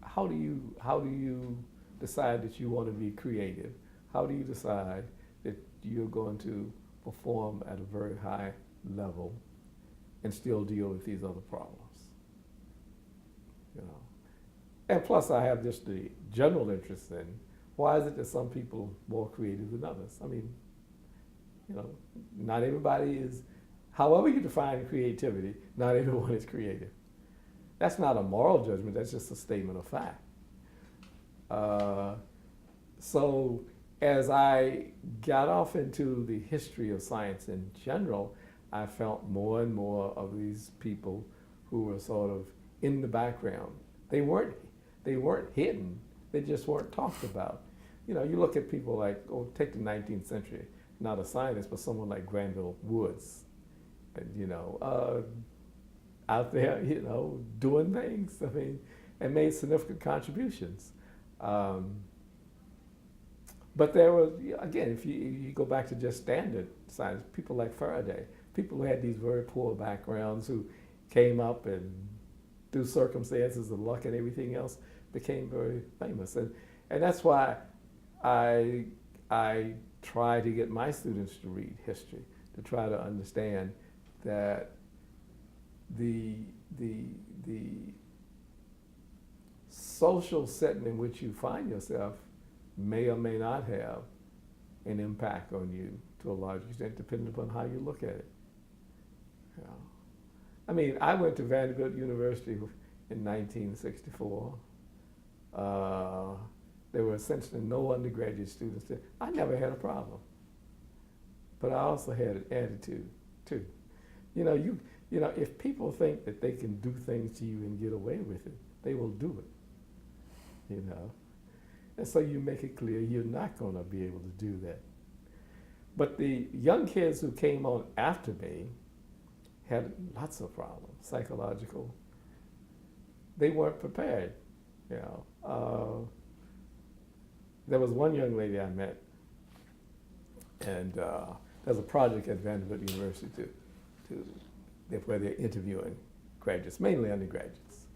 how do you decide that you want to be creative? How do you decide that you're going to perform at a very high level and still deal with these other problems? You know. And plus I have just the general interest in why is it that some people are more creative than others? I mean, you know, not everybody is, however you define creativity, not everyone is creative. That's not a moral judgment, that's just a statement of fact. So as I got off into the history of science in general, I felt more and more of these people who were sort of in the background. They weren't hidden, they just weren't talked about. You know, you look at people like, take the 19th century, not a scientist, but someone like Granville Woods, and, you know, out there, you know, doing things, I mean, and made significant contributions. But there was, again, if you go back to just standard science, people like Faraday, people who had these very poor backgrounds who came up and through circumstances of luck and everything else became very famous. And that's why I try to get my students to read history, to try to understand that the social setting in which you find yourself may or may not have an impact on you to a large extent, depending upon how you look at it. You know? I mean, I went to Vanderbilt University in 1964. There were essentially no undergraduate students there. I never had a problem, but I also had an attitude too. You know, if people think that they can do things to you and get away with it, they will do it. You know, and so you make it clear you're not going to be able to do that. But the young kids who came on after me had lots of problems, psychological. They weren't prepared. You know, there was one young lady I met, and there's a project at Vanderbilt University where they're interviewing graduates, mainly undergraduates.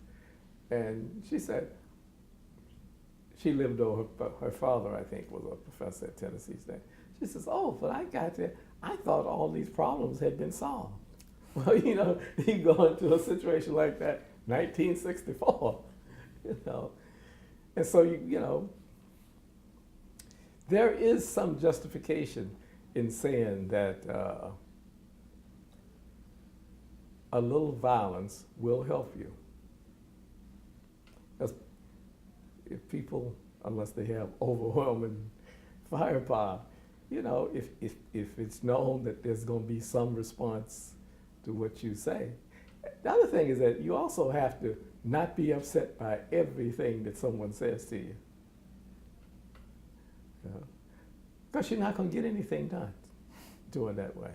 And she said, she lived over, her father, I think, was a professor at Tennessee State. She says, oh, but I got there, I thought all these problems had been solved. Well, you know, you go into a situation like that, 1964, you know. And so, you know, there is some justification in saying that a little violence will help you. Because if people, unless they have overwhelming firepower, you know, if it's known that there's going to be some response to what you say. The other thing is that you also have to not be upset by everything that someone says to you. Because you're not going to get anything done doing that way.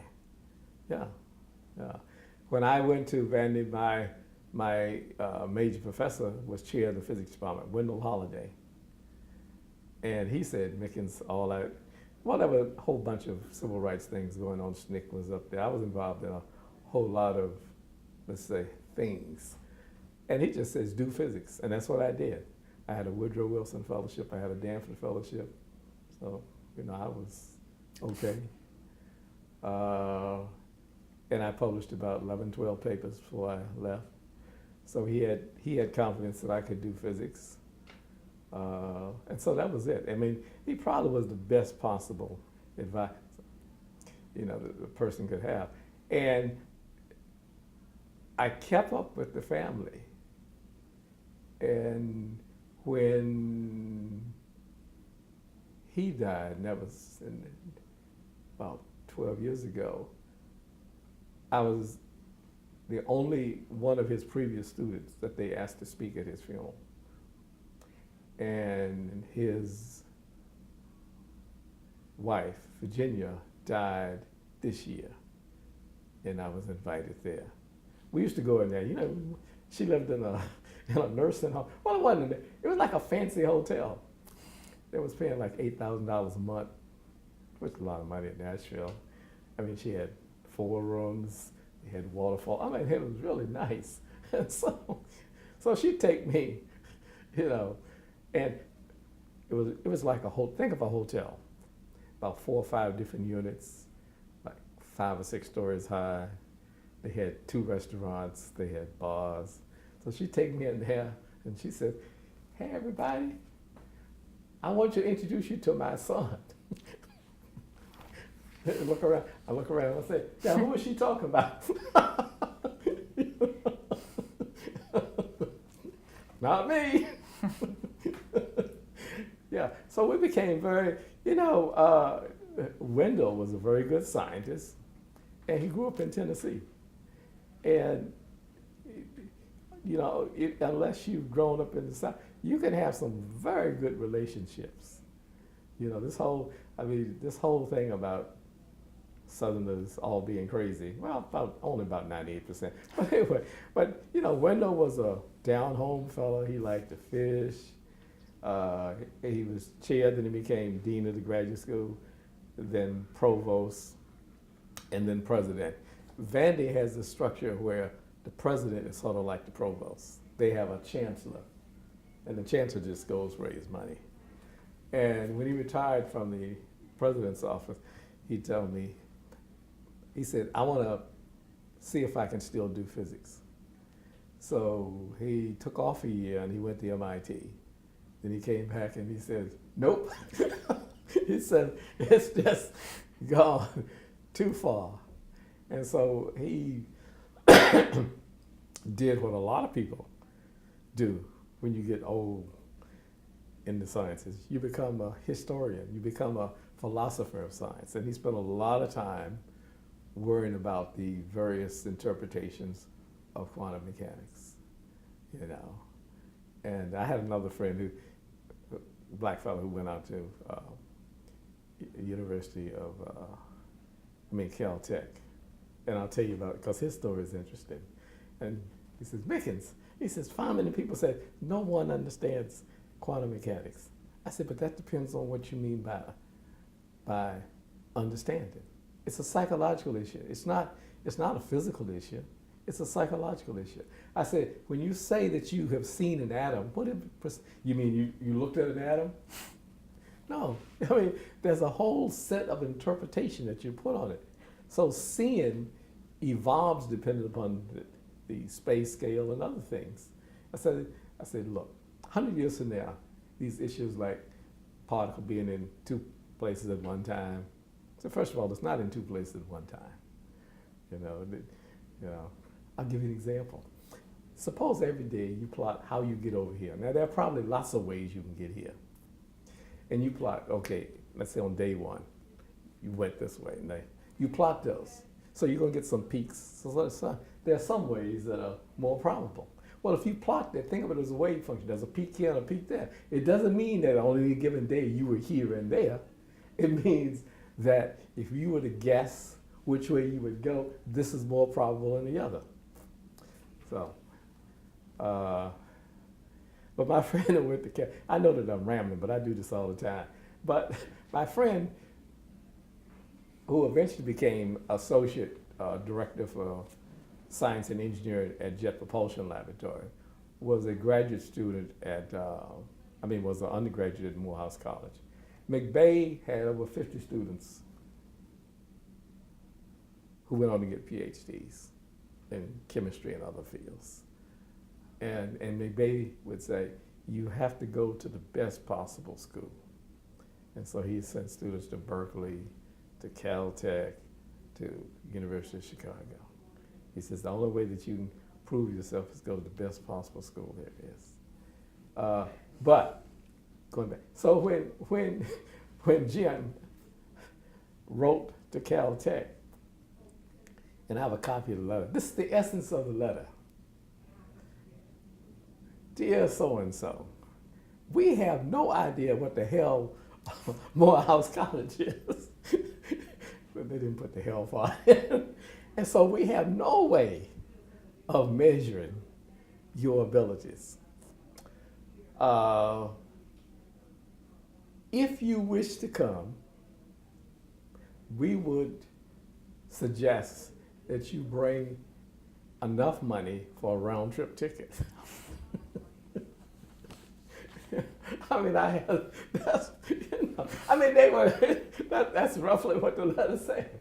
Yeah, yeah. When I went to Vandy, my major professor was chair of the physics department, Wendell Holliday. And he said, Mickens, all that, well, there were a whole bunch of civil rights things going on. SNCC was up there. I was involved in a whole lot of, let's say, things. And he just says, do physics. And that's what I did. I had a Woodrow Wilson Fellowship. I had a Danforth Fellowship. So, you know, I was okay. And I published about 11, 12 papers before I left. So he had confidence that I could do physics. And so that was it. I mean, he probably was the best possible advice, you know, the person could have. And I kept up with the family. And when he died, and that was about 12 years ago, I was the only one of his previous students that they asked to speak at his funeral. And his wife, Virginia, died this year, and I was invited there. We used to go in there, you know, she lived in a nursing home. Well, it wasn't, it was like a fancy hotel. They was paying like $8,000 a month, which is a lot of money in Nashville. I mean, she had 4 rooms, they had waterfall. I mean, it was really nice. And so she'd take me, you know, and it was like think of a hotel, about 4 or 5 different units, like 5 or 6 stories high. They had 2 restaurants, they had bars. So she'd take me in there and she said, hey everybody, I want to introduce you to my son. I look around and I say, now who is she talking about? Not me. Yeah, so we became very, you know, Wendell was a very good scientist, and he grew up in Tennessee. And, you know, unless you've grown up in the South, you can have some very good relationships. You know, this whole thing about Southerners all being crazy, well, only about 98%. But anyway, you know, Wendell was a down-home fellow. He liked to fish. He was chair, then he became dean of the graduate school, then provost, and then president. Vandy has a structure where the president is sort of like the provost. They have a chancellor, and the chancellor just goes raise money. And when he retired from the president's office, he told me, he said, I want to see if I can still do physics. So he took off a year and he went to MIT. Then he came back and he said, nope. He said, it's just gone too far. And so he did what a lot of people do when you get old in the sciences. You become a historian, you become a philosopher of science. And he spent a lot of time worrying about the various interpretations of quantum mechanics, you know. And I had another friend a black fellow who went out to University of, Caltech. And I'll tell you about it because his story is interesting. And he says, Mickens, he says, Feynman people said, no one understands quantum mechanics. I said, but that depends on what you mean by understanding. It's a psychological issue. It's not a physical issue. It's a psychological issue. I said, when you say that you have seen an atom, you mean you looked at an atom? No, I mean, there's a whole set of interpretation that you put on it. So seeing evolves depending upon the space scale and other things. I said, look, 100 years from now, these issues like particle being in two places at one time. So first of all, it's not in two places at one time. You know, I'll give you an example. Suppose every day you plot how you get over here. Now there are probably lots of ways you can get here. And you plot, okay, let's say on day one, you went this way. And you plot those. So you're going to get some peaks. So there are some ways that are more probable. Well, if you plot that, think of it as a wave function. There's a peak here and a peak there. It doesn't mean that on any given day you were here and there. It means that if you were to guess which way you would go, this is more probable than the other. So, but my friend who went to Cal, I know that I'm rambling, but I do this all the time. But my friend who eventually became associate director for science and engineering at Jet Propulsion Laboratory was a graduate student was an undergraduate at Morehouse College. McBay had over 50 students who went on to get PhDs in chemistry and other fields. And McBay would say, you have to go to the best possible school. And so he sent students to Berkeley, to Caltech, to University of Chicago. He says, the only way that you can prove yourself is go to the best possible school there is. But, going back, so when Jim wrote to Caltech, and I have a copy of the letter, this is the essence of the letter. Dear so-and-so, we have no idea what the hell Morehouse College is. But they didn't put the hell part in. And so we have no way of measuring your abilities. If you wish to come, we would suggest that you bring enough money for a round trip ticket. I mean, that's roughly what the letter said.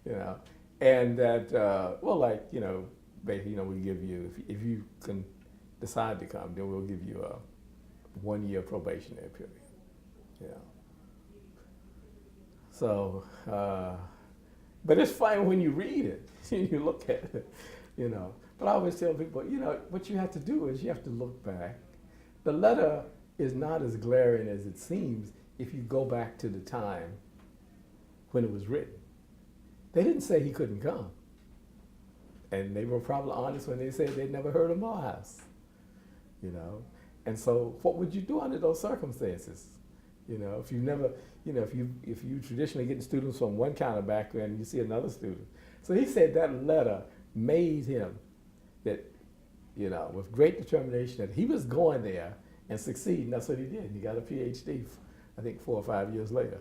You know, and that, basically, we give you, if you can decide to come, then we'll give you a 1-year probationary period. You know. So, but it's fine when you read it, you look at it, you know. But I always tell people, what you have to do is you have to look back. The letter is not as glaring as it seems if you go back to the time when it was written. They didn't say he couldn't come. And they were probably honest when they said they'd never heard of Morehouse, you know. And so what would you do under those circumstances? You know, if you never, if you traditionally get students from one kind of background and you see another student. So he said that letter made him that, with great determination that he was going there and succeed. And that's what he did. He got a PhD, I think 4 or 5 years later,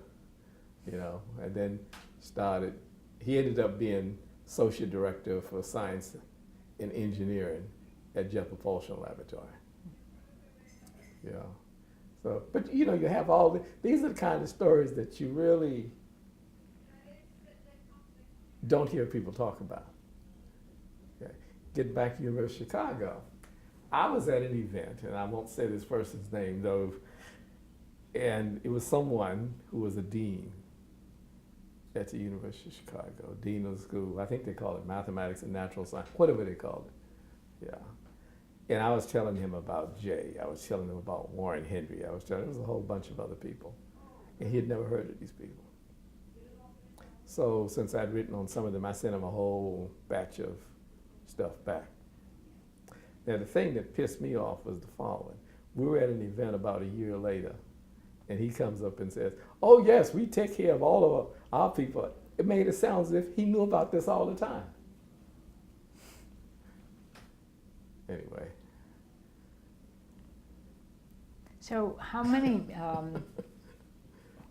and then he ended up being associate director for science and engineering at Jet Propulsion Laboratory. So, but you have these are the kind of stories that you really don't hear people talk about. getting back to University of Chicago, I was at an event, and I won't say this person's name though, and it was someone who was a dean at the University of Chicago, dean of the school. I think they call it mathematics and natural science, whatever they called it. Yeah. And I was telling him about Jay. I was telling him about Warren Henry. I was telling him there was a whole bunch of other people. And he had never heard of these people. So since I'd written on some of them, I sent him a whole batch of stuff back. Now the thing that pissed me off was the following. We were at an event about a year later, and he comes up and says, "Oh yes, we take care of all of our people." It made it sound as if he knew about this all the time. Anyway. So how many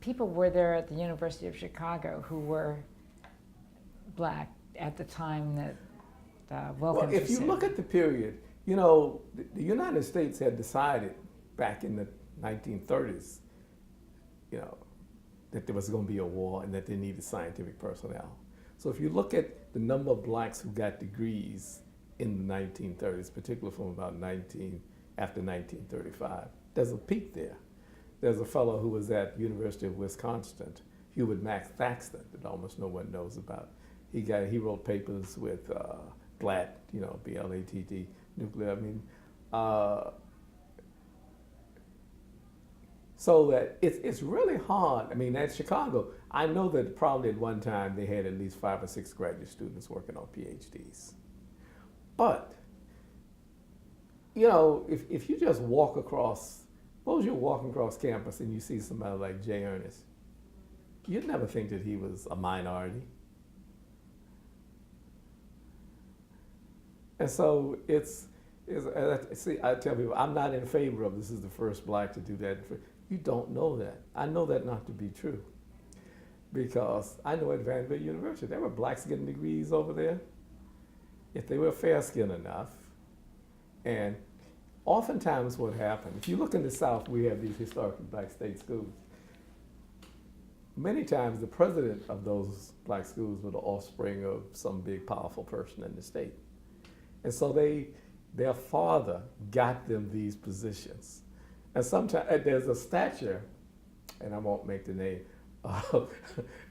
people were there at the University of Chicago who were black at the time that Wilkins Well, if you look at the period, you know, the United States had decided back in the 1930s, you know, that there was going to be a war and that they needed scientific personnel. So if you look at the number of blacks who got degrees in the 1930s, particularly from about after 1935, there's a peak there. There's a fellow who was at University of Wisconsin, Hubert Max Thaxton, that almost no one knows about. He wrote papers with BLATT, you know, B-L-A-T-T, nuclear. I mean, so that it's really hard. I mean, at Chicago, I know that probably at one time they had at least 5 or 6 graduate students working on PhDs. But, you know, if you just walk across, suppose you're walking across campus and you see somebody like J. Ernest, you'd never think that he was a minority. And so see, I tell people, I'm not in favor of this is the first black to do that. You don't know that. I know that not to be true. Because I know at Vanderbilt University, there were blacks getting degrees over there, if they were fair-skinned enough. And oftentimes what happened, if you look in the South, we have these historically black state schools. Many times the president of those black schools were the offspring of some big powerful person in the state. And so their father got them these positions. And sometimes there's a statue, and I won't make the name,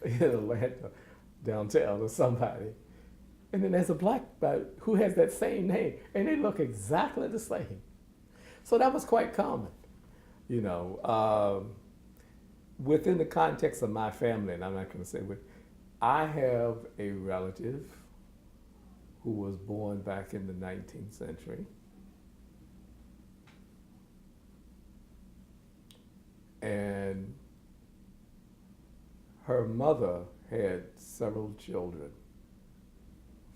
in Atlanta, downtown, or somebody. And then there's a black guy who has that same name, and they look exactly the same. So that was quite common, you know. Within the context of my family, and I'm not going to say what, I have a relative who was born back in the 19th century. And her mother had several children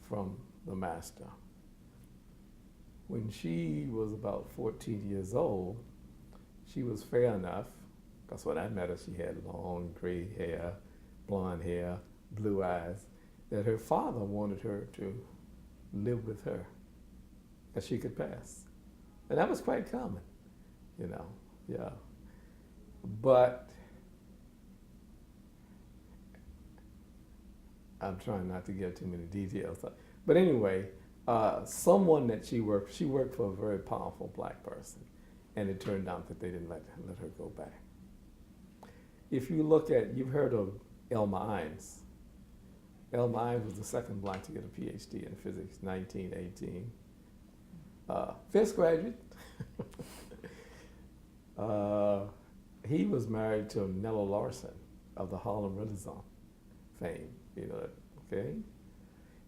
from the master. When she was about 14 years old, she was fair enough, because when I met her, she had long gray hair, blonde hair, blue eyes, that her father wanted her to live with her, that she could pass. And that was quite common, you know, yeah. But I'm trying not to give too many details. But anyway, someone that she worked for a very powerful black person, and it turned out that they didn't let her go back. If you look at, you've heard of Elma Ines. Elma Ines was the second black to get a PhD in physics, 1918. Fifth graduate. He was married to Nella Larson of the Harlem Renaissance fame, you know, okay?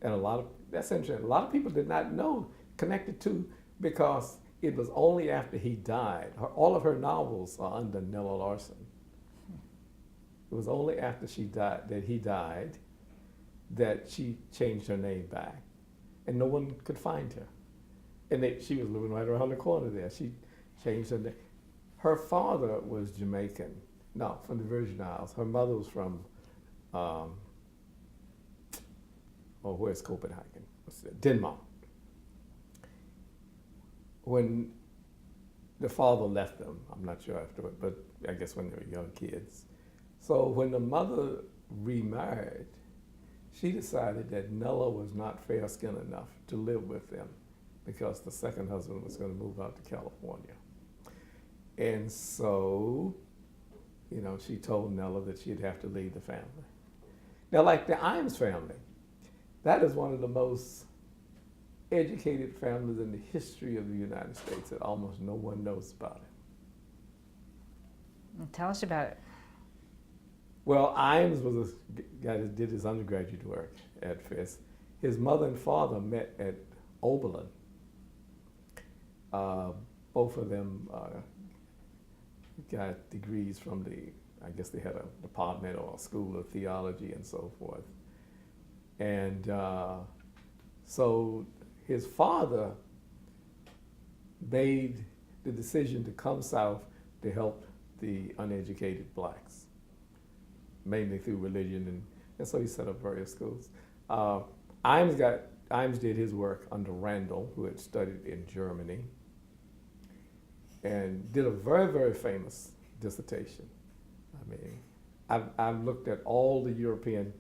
And that's interesting. A lot of people did not know, connected to, because it was only after he died. All of her novels are under Nella Larson. It was only after he died, that she changed her name back. And no one could find her. And she was living right around the corner there. She changed her name. Her father was Jamaican, no, from the Virgin Isles. Her mother was from, where's Copenhagen? Denmark. When the father left them, I'm not sure afterward, but I guess when they were young kids. So when the mother remarried, she decided that Nella was not fair-skinned enough to live with them because the second husband was going to move out to California. And so, you know, she told Nella that she'd have to leave the family. Now, like the Imes family, that is one of the most educated families in the history of the United States that almost no one knows about it. Tell us about it. Well, Imes was a guy that did his undergraduate work at Fisk. His mother and father met at Oberlin. Both of them got degrees from I guess they had a department or a school of theology and so forth. And so his father made the decision to come south to help the uneducated blacks, mainly through religion, and so he set up various schools. Imes did his work under Randall, who had studied in Germany, and did a very, very famous dissertation. I mean, I've looked at all the European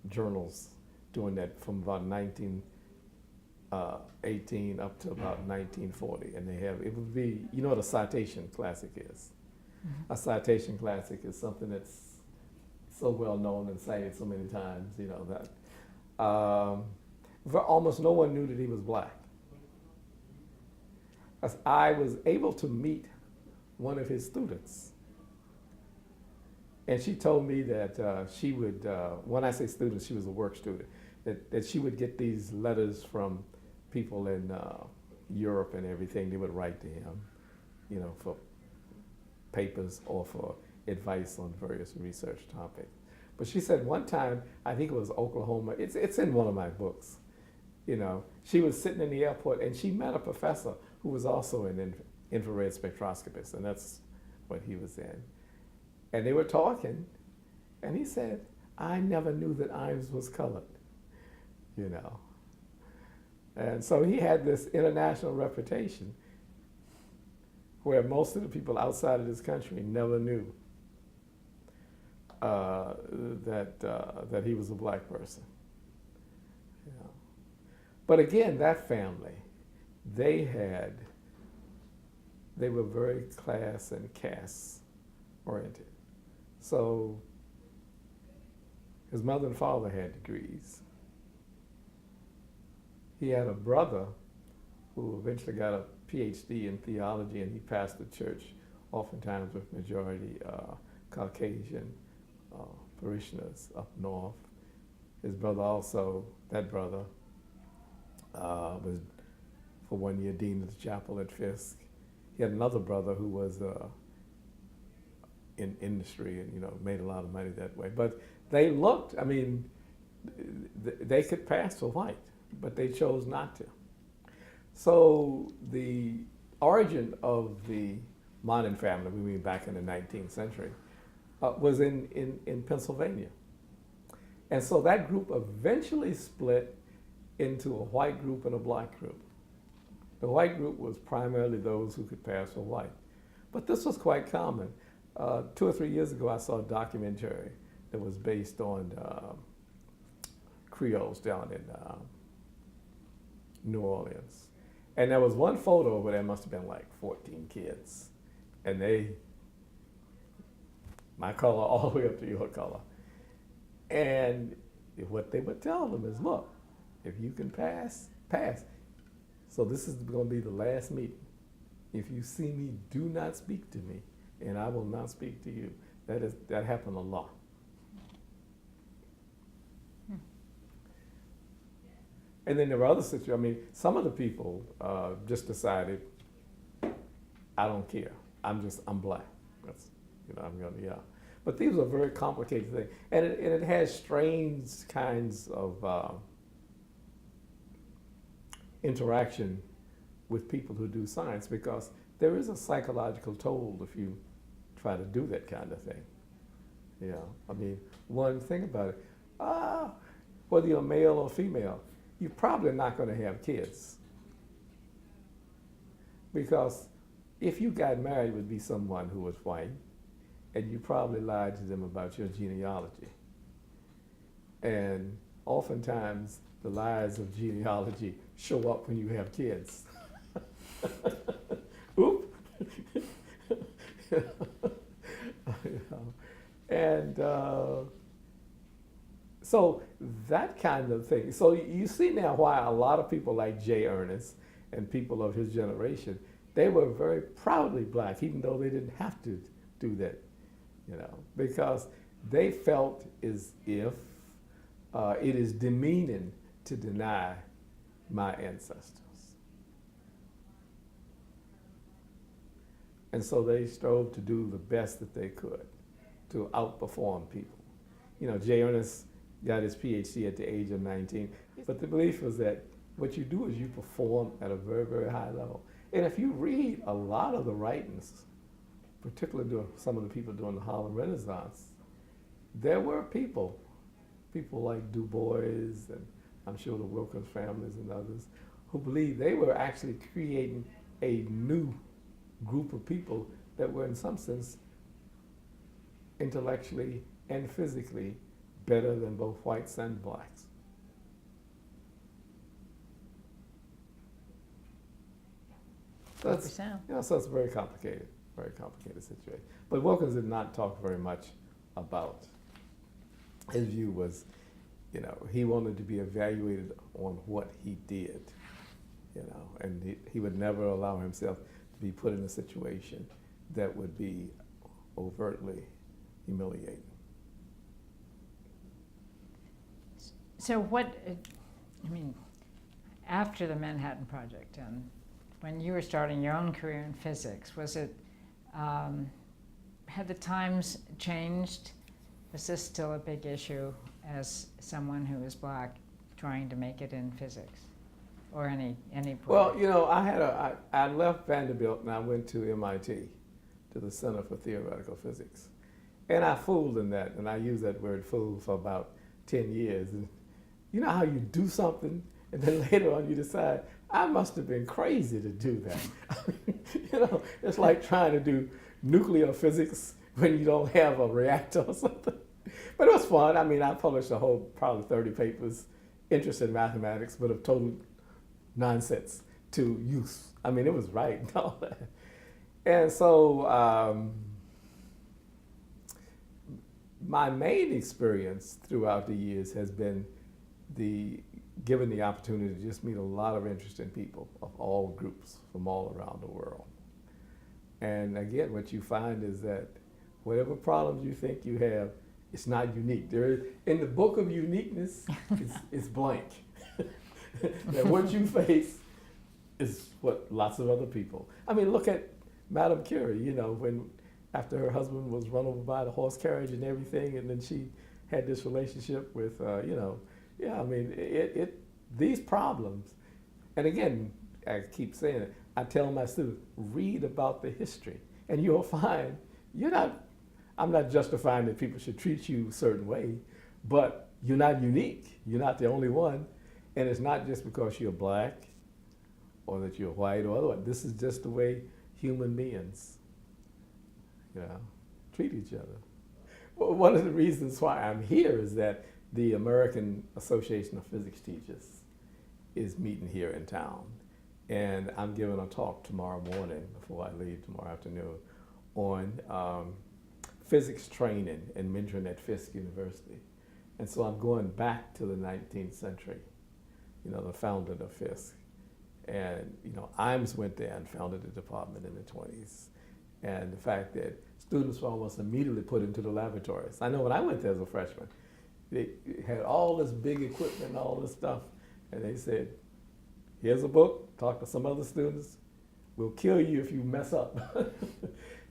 journals doing that from about 1918 up to about 1940, and it would be, you know what a citation classic is? Mm-hmm. A citation classic is something that's so well known and cited so many times, you know, that almost no one knew that he was black. I was able to meet one of his students, and she told me that she would, when I say student, she was a work student, that she would get these letters from people in Europe and everything. They would write to him, you know, for papers or for advice on various research topics. But she said one time, I think it was Oklahoma, it's in one of my books, you know, she was sitting in the airport and she met a professor who was also an infrared spectroscopist, and that's what he was in. And they were talking, and he said, I never knew that Imes was colored, you know. And so he had this international reputation where most of the people outside of this country never knew that he was a black person. You know. But again, that family, they were very class and caste oriented. So his mother and father had degrees. He had a brother who eventually got a PhD in theology, and he pastored church oftentimes with majority Caucasian parishioners up north. His brother also, that brother, was for 1 year dean of the chapel at Fisk. He had another brother who was in industry and, you know, made a lot of money that way. But they looked, I mean, they could pass for white, but they chose not to. So the origin of the Monin family, we mean back in the 19th century, was in Pennsylvania. And so that group eventually split into a white group and a black group. The white group was primarily those who could pass for white. But this was quite common. 2 or 3 years ago, I saw a documentary that was based on Creoles down in New Orleans. And there was one photo where there must have been like 14 kids. And my color all the way up to your color. And what they would tell them is, look, if you can pass, pass. So this is going to be the last meeting. If you see me, do not speak to me, and I will not speak to you. That happened a lot. And then there were other situations. I mean, some of the people just decided, I don't care. I'm black. That's, you know, I'm gonna, yeah. But these are very complicated things, and it has strange kinds of interaction with people who do science, because there is a psychological toll if you try to do that kind of thing. You know, I mean, one thing about it, whether you're male or female, you're probably not going to have kids, because if you got married, it would be someone who was white, and you probably lied to them about your genealogy. And oftentimes the lies of genealogy show up when you have kids. Oop. You know, and so that kind of thing. So you see now why a lot of people like J. Ernest and people of his generation, they were very proudly black, even though they didn't have to do that, you know, because they felt as if it is demeaning to deny my ancestors. And so they strove to do the best that they could to outperform people. You know, J. Ernest got his PhD at the age of 19, but the belief was that what you do is you perform at a very, very high level. And if you read a lot of the writings, particularly some of the people during the Harlem Renaissance, there were people like Du Bois and I'm sure the Wilkins families and others, who believed they were actually creating a new group of people that were in some sense intellectually and physically better than both whites and blacks. So that's, you know, so it's a very complicated situation. But Wilkins did not talk very much about, his view was, you know, he wanted to be evaluated on what he did, you know, and he would never allow himself to be put in a situation that would be overtly humiliating. So what, I mean, after the Manhattan Project and when you were starting your own career in physics, was it, had the times changed? Was this still a big issue as someone who is black trying to make it in physics or any point? Well, you know, I left Vanderbilt and I went to MIT, to the Center for Theoretical Physics. And I fooled in that, and I used that word fool for about 10 years. And you know how you do something and then later on you decide, I must have been crazy to do that. You know, it's like trying to do nuclear physics when you don't have a reactor or something. But it was fun. I mean, I published a whole, probably 30 papers, interested in mathematics, but of total nonsense to use. I mean, it was right and all that. And so my main experience throughout the years has been given the opportunity to just meet a lot of interesting people of all groups from all around the world. And again, what you find is that whatever problems you think you have, it's not unique. There is, in the book of uniqueness, it's blank. That what you face is what lots of other people. I mean, look at Madame Curie, you know, when after her husband was run over by the horse carriage and everything, and then she had this relationship with, you know, yeah, I mean, these problems, and again, I keep saying it, I tell my students, read about the history, and you'll find I'm not justifying that people should treat you a certain way, but you're not unique. You're not the only one, and it's not just because you're black or that you're white or otherwise. This is just the way human beings, you know, treat each other. Well, one of the reasons why I'm here is that the American Association of Physics Teachers is meeting here in town. And I'm giving a talk tomorrow morning before I leave tomorrow afternoon on physics training and mentoring at Fisk University. And so I'm going back to the 19th century, you know, the founder of Fisk. And, you know, Imes went there and founded the department in the 20s. And the fact that students were almost immediately put into the laboratories. I know when I went there as a freshman, they had all this big equipment and all this stuff. And they said, here's a book, talk to some other students. We'll kill you if you mess up.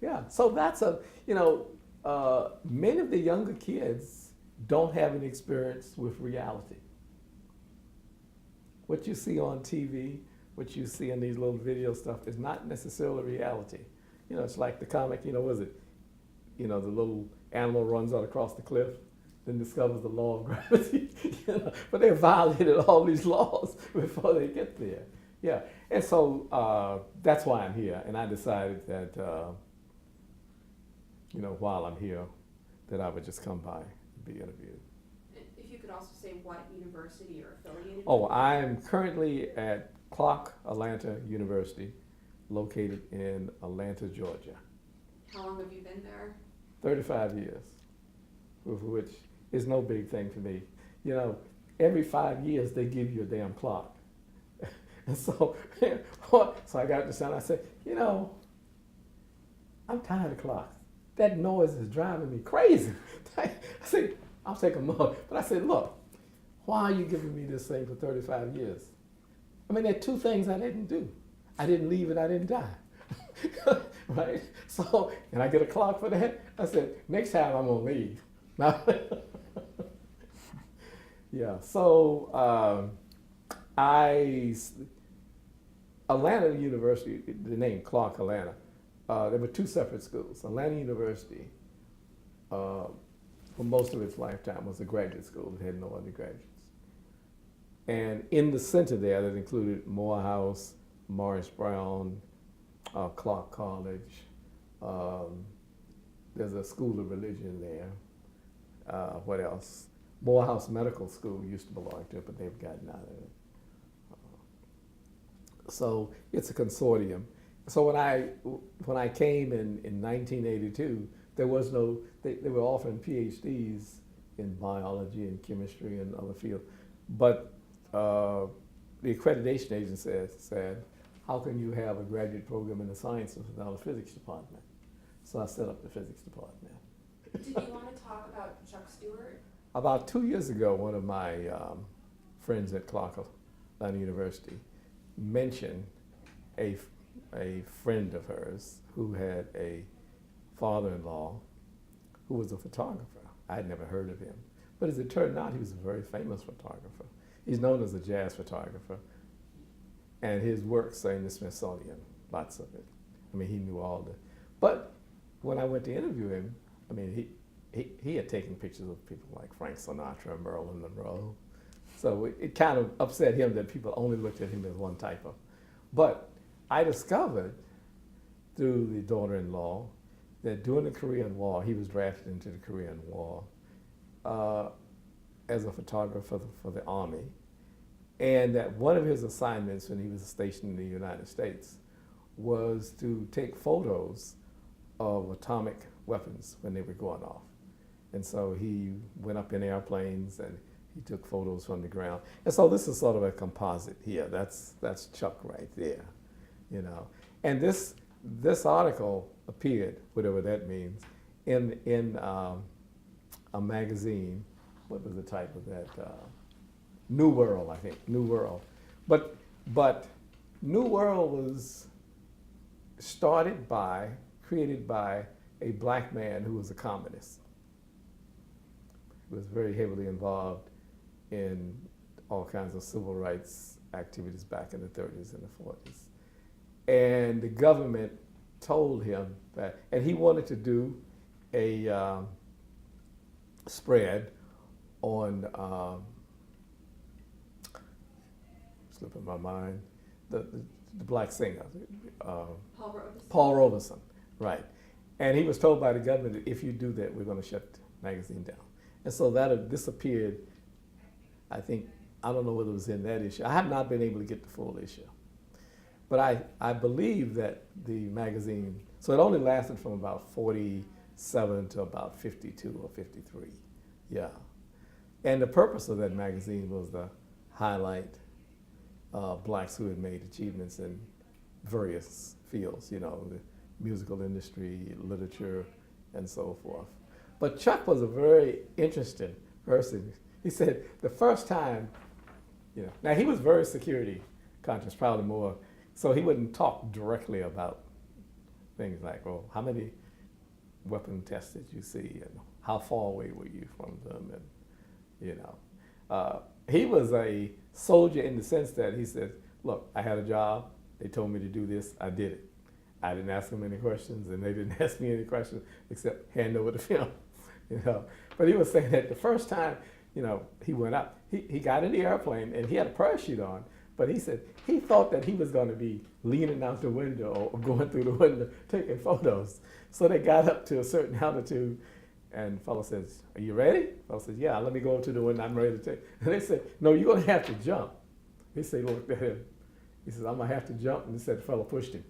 Yeah, so that's you know, many of the younger kids don't have any experience with reality. What you see on TV, what you see in these little video stuff is not necessarily reality. You know, it's like the comic, you know, was it? You know, the little animal runs out across the cliff, then discovers the law of gravity. You know, but they violated all these laws before they get there. Yeah, and so that's why I'm here. And I decided that, you know, while I'm here, that I would just come by and be interviewed. If you could also say what university you're affiliated Oh, with. I'm currently at Clark Atlanta University, located in Atlanta, Georgia. How long have you been there? 35 years, which is no big thing for me. You know, every 5 years they give you a damn clock. And so, so I got to sound, I said, you know, I'm tired of clocks. That noise is driving me crazy. I said, I'll take a month. But I said, look, why are you giving me this thing for 35 years? I mean, there are two things I didn't do. I didn't leave and I didn't die. Right? So, and I get a clock for that. I said, next time I'm gonna leave. Now, yeah, so Atlanta University, the name Clark Atlanta, there were two separate schools. Atlanta University, for most of its lifetime, was a graduate school. It had no undergraduates. And in the center there, that included Morehouse, Morris Brown, Clark College. There's a school of religion there. What else? Morehouse Medical School used to belong to it, but they've gotten out of it. So it's a consortium. So when I came in 1982, there was no, they were offering PhDs in biology and chemistry and other fields. But the accreditation agency said, how can you have a graduate program in the sciences without a physics department? So I set up the physics department. Did you want to talk about Chuck Stewart? About 2 years ago, one of my friends at Clark Atlanta University mentioned a friend of hers who had a father-in-law who was a photographer. I had never heard of him. But as it turned out, he was a very famous photographer. He's known as a jazz photographer. And his works are in the Smithsonian, lots of it. I mean, he knew all the, but when I went to interview him, I mean, he had taken pictures of people like Frank Sinatra and Marilyn Monroe. So it kind of upset him that people only looked at him as one type of. But I discovered through the daughter-in-law that during the Korean War, he was drafted into the Korean War as a photographer for the Army. And that one of his assignments when he was stationed in the United States was to take photos of atomic weapons when they were going off. And so he went up in airplanes and he took photos from the ground. And so this is sort of a composite here. That's Chuck right there, you know. And this article appeared, whatever that means, in a magazine. What was the type of that? New World, I think, New World. But New World was created by a black man who was a communist. He was very heavily involved in all kinds of civil rights activities back in the 30s and the 40s. And the government told him that, and he wanted to do a spread on, slipping my mind, the black singer, Paul Robeson, right. And he was told by the government that if you do that, we're going to shut the magazine down. And so that disappeared, I think, I don't know whether it was in that issue. I have not been able to get the full issue. But I believe that the magazine, so it only lasted from about 47 to about 52 or 53, yeah. And the purpose of that magazine was to highlight blacks who had made achievements in various fields, you know, the musical industry, literature, and so forth. But Chuck was a very interesting person. He said the first time, you know, now he was very security conscious, probably more, so he wouldn't talk directly about things like, well, how many weapon tests did you see, and how far away were you from them, and you know. He was a soldier in the sense that he said, look, I had a job, they told me to do this, I did it. I didn't ask them any questions, and they didn't ask me any questions except hand over the film, you know. But he was saying that the first time, you know, he went up, he got in the airplane, and he had a parachute on, but he said he thought that he was going to be leaning out the window or going through the window taking photos. So they got up to a certain altitude, And the fellow says, "Are you ready?" The fellow says, "Yeah, let me go over to the window. I'm ready to take." And they said, "No, you're going to have to jump." He said, "Look at him." He says, "I'm going to have to jump." And he said, the fellow pushed him.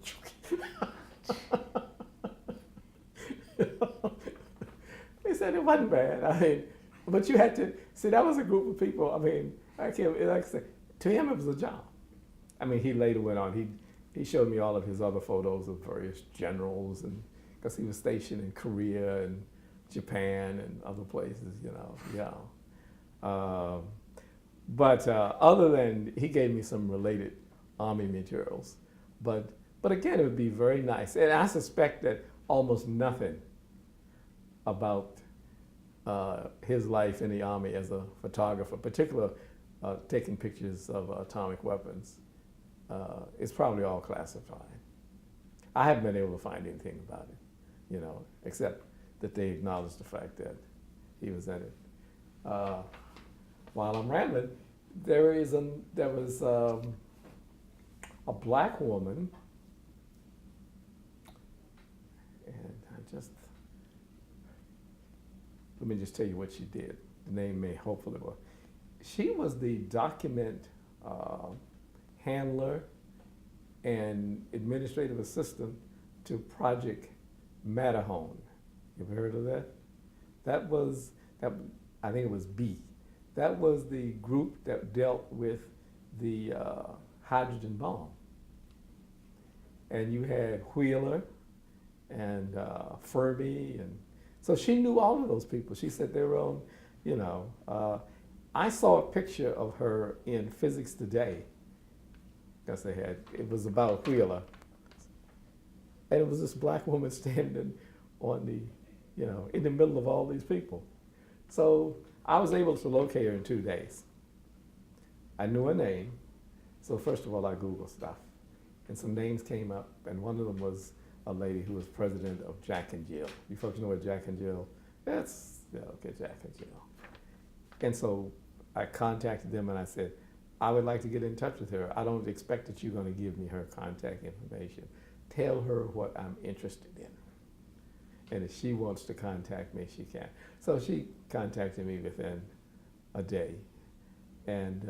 He said it wasn't bad. I mean, but you had to, see, that was a group of people. I mean, I can't, like I said, to him it was a job. I mean, he later went on, he showed me all of his other photos of various generals, and because he was stationed in Korea and Japan and other places, you know, yeah. But other than, he gave me some related Army materials. But again, it would be very nice. And I suspect that almost nothing about his life in the Army as a photographer, particularly taking pictures of atomic weapons, is probably all classified. I haven't been able to find anything about it, you know, except that they acknowledge the fact that he was in it. While I'm rambling, there was a black woman, and let me just tell you what she did. The name may hopefully will. She was the document handler and administrative assistant to Project Matterhorn. You've heard of that? I think it was B. That was the group that dealt with the hydrogen bomb. And you had Wheeler and Furby, and so she knew all of those people. She said they were on, you know. I saw a picture of her in Physics Today, because it was about Wheeler. And it was this black woman standing on the, you know, in the middle of all these people. So I was able to locate her in 2 days. I knew her name. So first of all, I Googled stuff. And some names came up, and one of them was a lady who was president of Jack and Jill. You folks know what Jack and Jill? That's, yeah, okay, Jack and Jill. And so I contacted them and I said, I would like to get in touch with her. I don't expect that you're going to give me her contact information. Tell her what I'm interested in. And if she wants to contact me, she can. So she contacted me within a day. And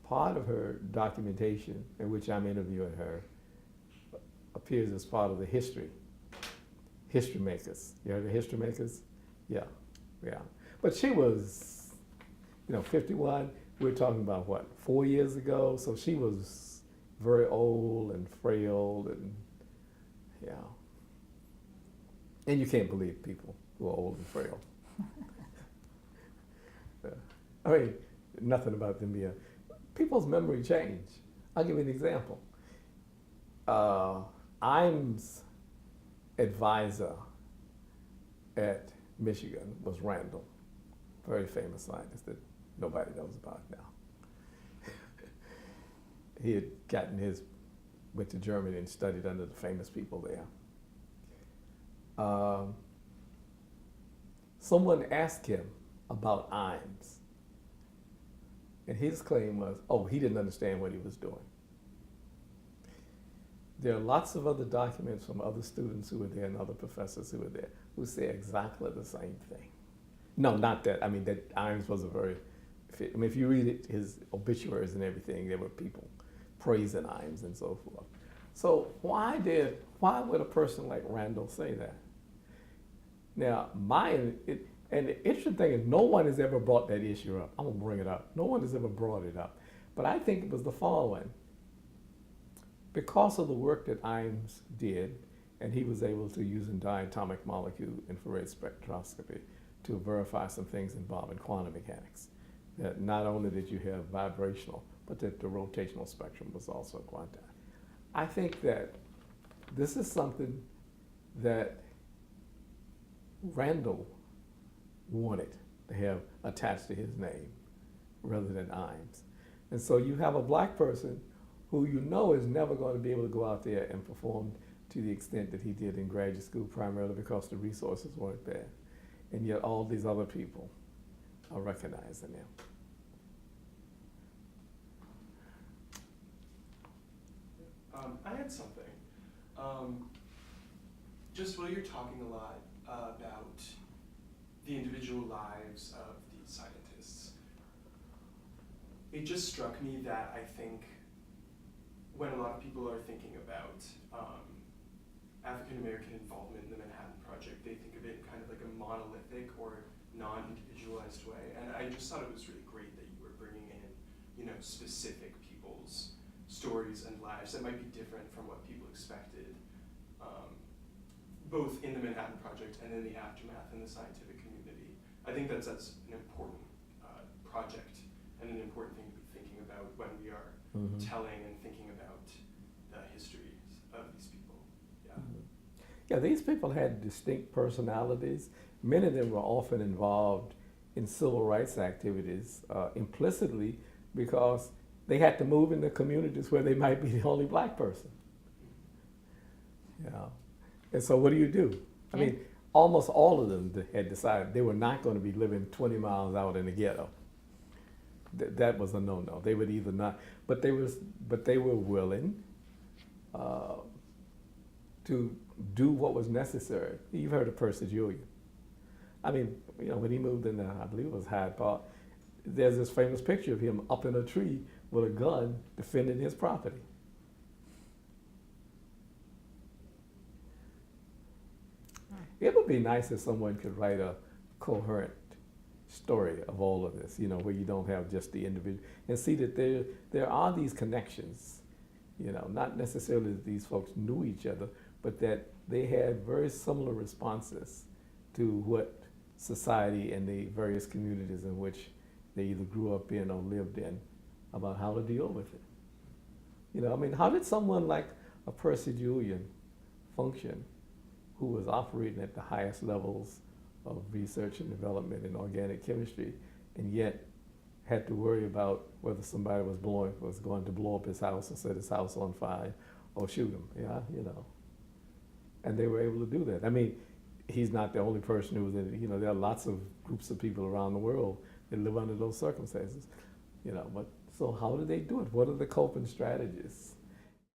part of her documentation, in which I'm interviewing her, appears as part of the history makers. You heard of history makers? Yeah, yeah. But she was, you know, 51. We're talking about what, 4 years ago? So she was very old and frail, and yeah. And you can't believe people who are old and frail. I mean, nothing about them being, people's memory change. I'll give you an example. IM's advisor at Michigan was Randall, very famous scientist that nobody knows about now. He had went to Germany and studied under the famous people there. Someone asked him about IMS, and his claim was, oh, he didn't understand what he was doing. There are lots of other documents from other students who were there and other professors who were there who say exactly the same thing. No, not that. I mean, that IMS was if you read it, his obituaries and everything, there were people praising IMS and so forth. So why would a person like Randall say that? Now, and the interesting thing is no one has ever brought that issue up. I'm gonna bring it up. No one has ever brought it up. But I think it was the following. Because of the work that IMS did, and he was able to use in diatomic molecule infrared spectroscopy to verify some things involving quantum mechanics. That not only did you have vibrational, but that the rotational spectrum was also quantized. I think that this is something that Randall wanted to have attached to his name rather than IMS. And so you have a black person who you know is never going to be able to go out there and perform to the extent that he did in graduate school, primarily because the resources weren't there. And yet all these other people are recognizing him. I had something. Just while you're talking a lot about the individual lives of these scientists. It just struck me that I think when a lot of people are thinking about African American involvement in the Manhattan Project, they think of it in kind of like a monolithic or non-individualized way. And I just thought it was really great that you were bringing in, specific people's stories and lives that might be different from what people expected, both in the Manhattan Project and in the aftermath in the scientific community. I think that's an important project and an important thing to be thinking about when we are telling and thinking about the histories of these people. Yeah. Yeah, these people had distinct personalities. Many of them were often involved in civil rights activities implicitly because they had to move into communities where they might be the only black person. Yeah. And so what do? I mean, almost all of them had decided they were not going to be living 20 miles out in the ghetto. That was a no-no. They would either not, but they were willing to do what was necessary. You've heard of Percy Julian. I mean, when he moved in, I believe it was Hyde Park, there's this famous picture of him up in a tree with a gun defending his property. It would be nice if someone could write a coherent story of all of this, where you don't have just the individual, and see that there are these connections, not necessarily that these folks knew each other, but that they had very similar responses to what society and the various communities in which they either grew up in or lived in, about how to deal with it. How did someone like a Percy Julian function, who was operating at the highest levels of research and development in organic chemistry, and yet had to worry about whether somebody was going to blow up his house or set his house on fire or shoot him, And they were able to do that. I mean, he's not the only person who was in it. There are lots of groups of people around the world that live under those circumstances, but so how do they do it? What are the coping strategies?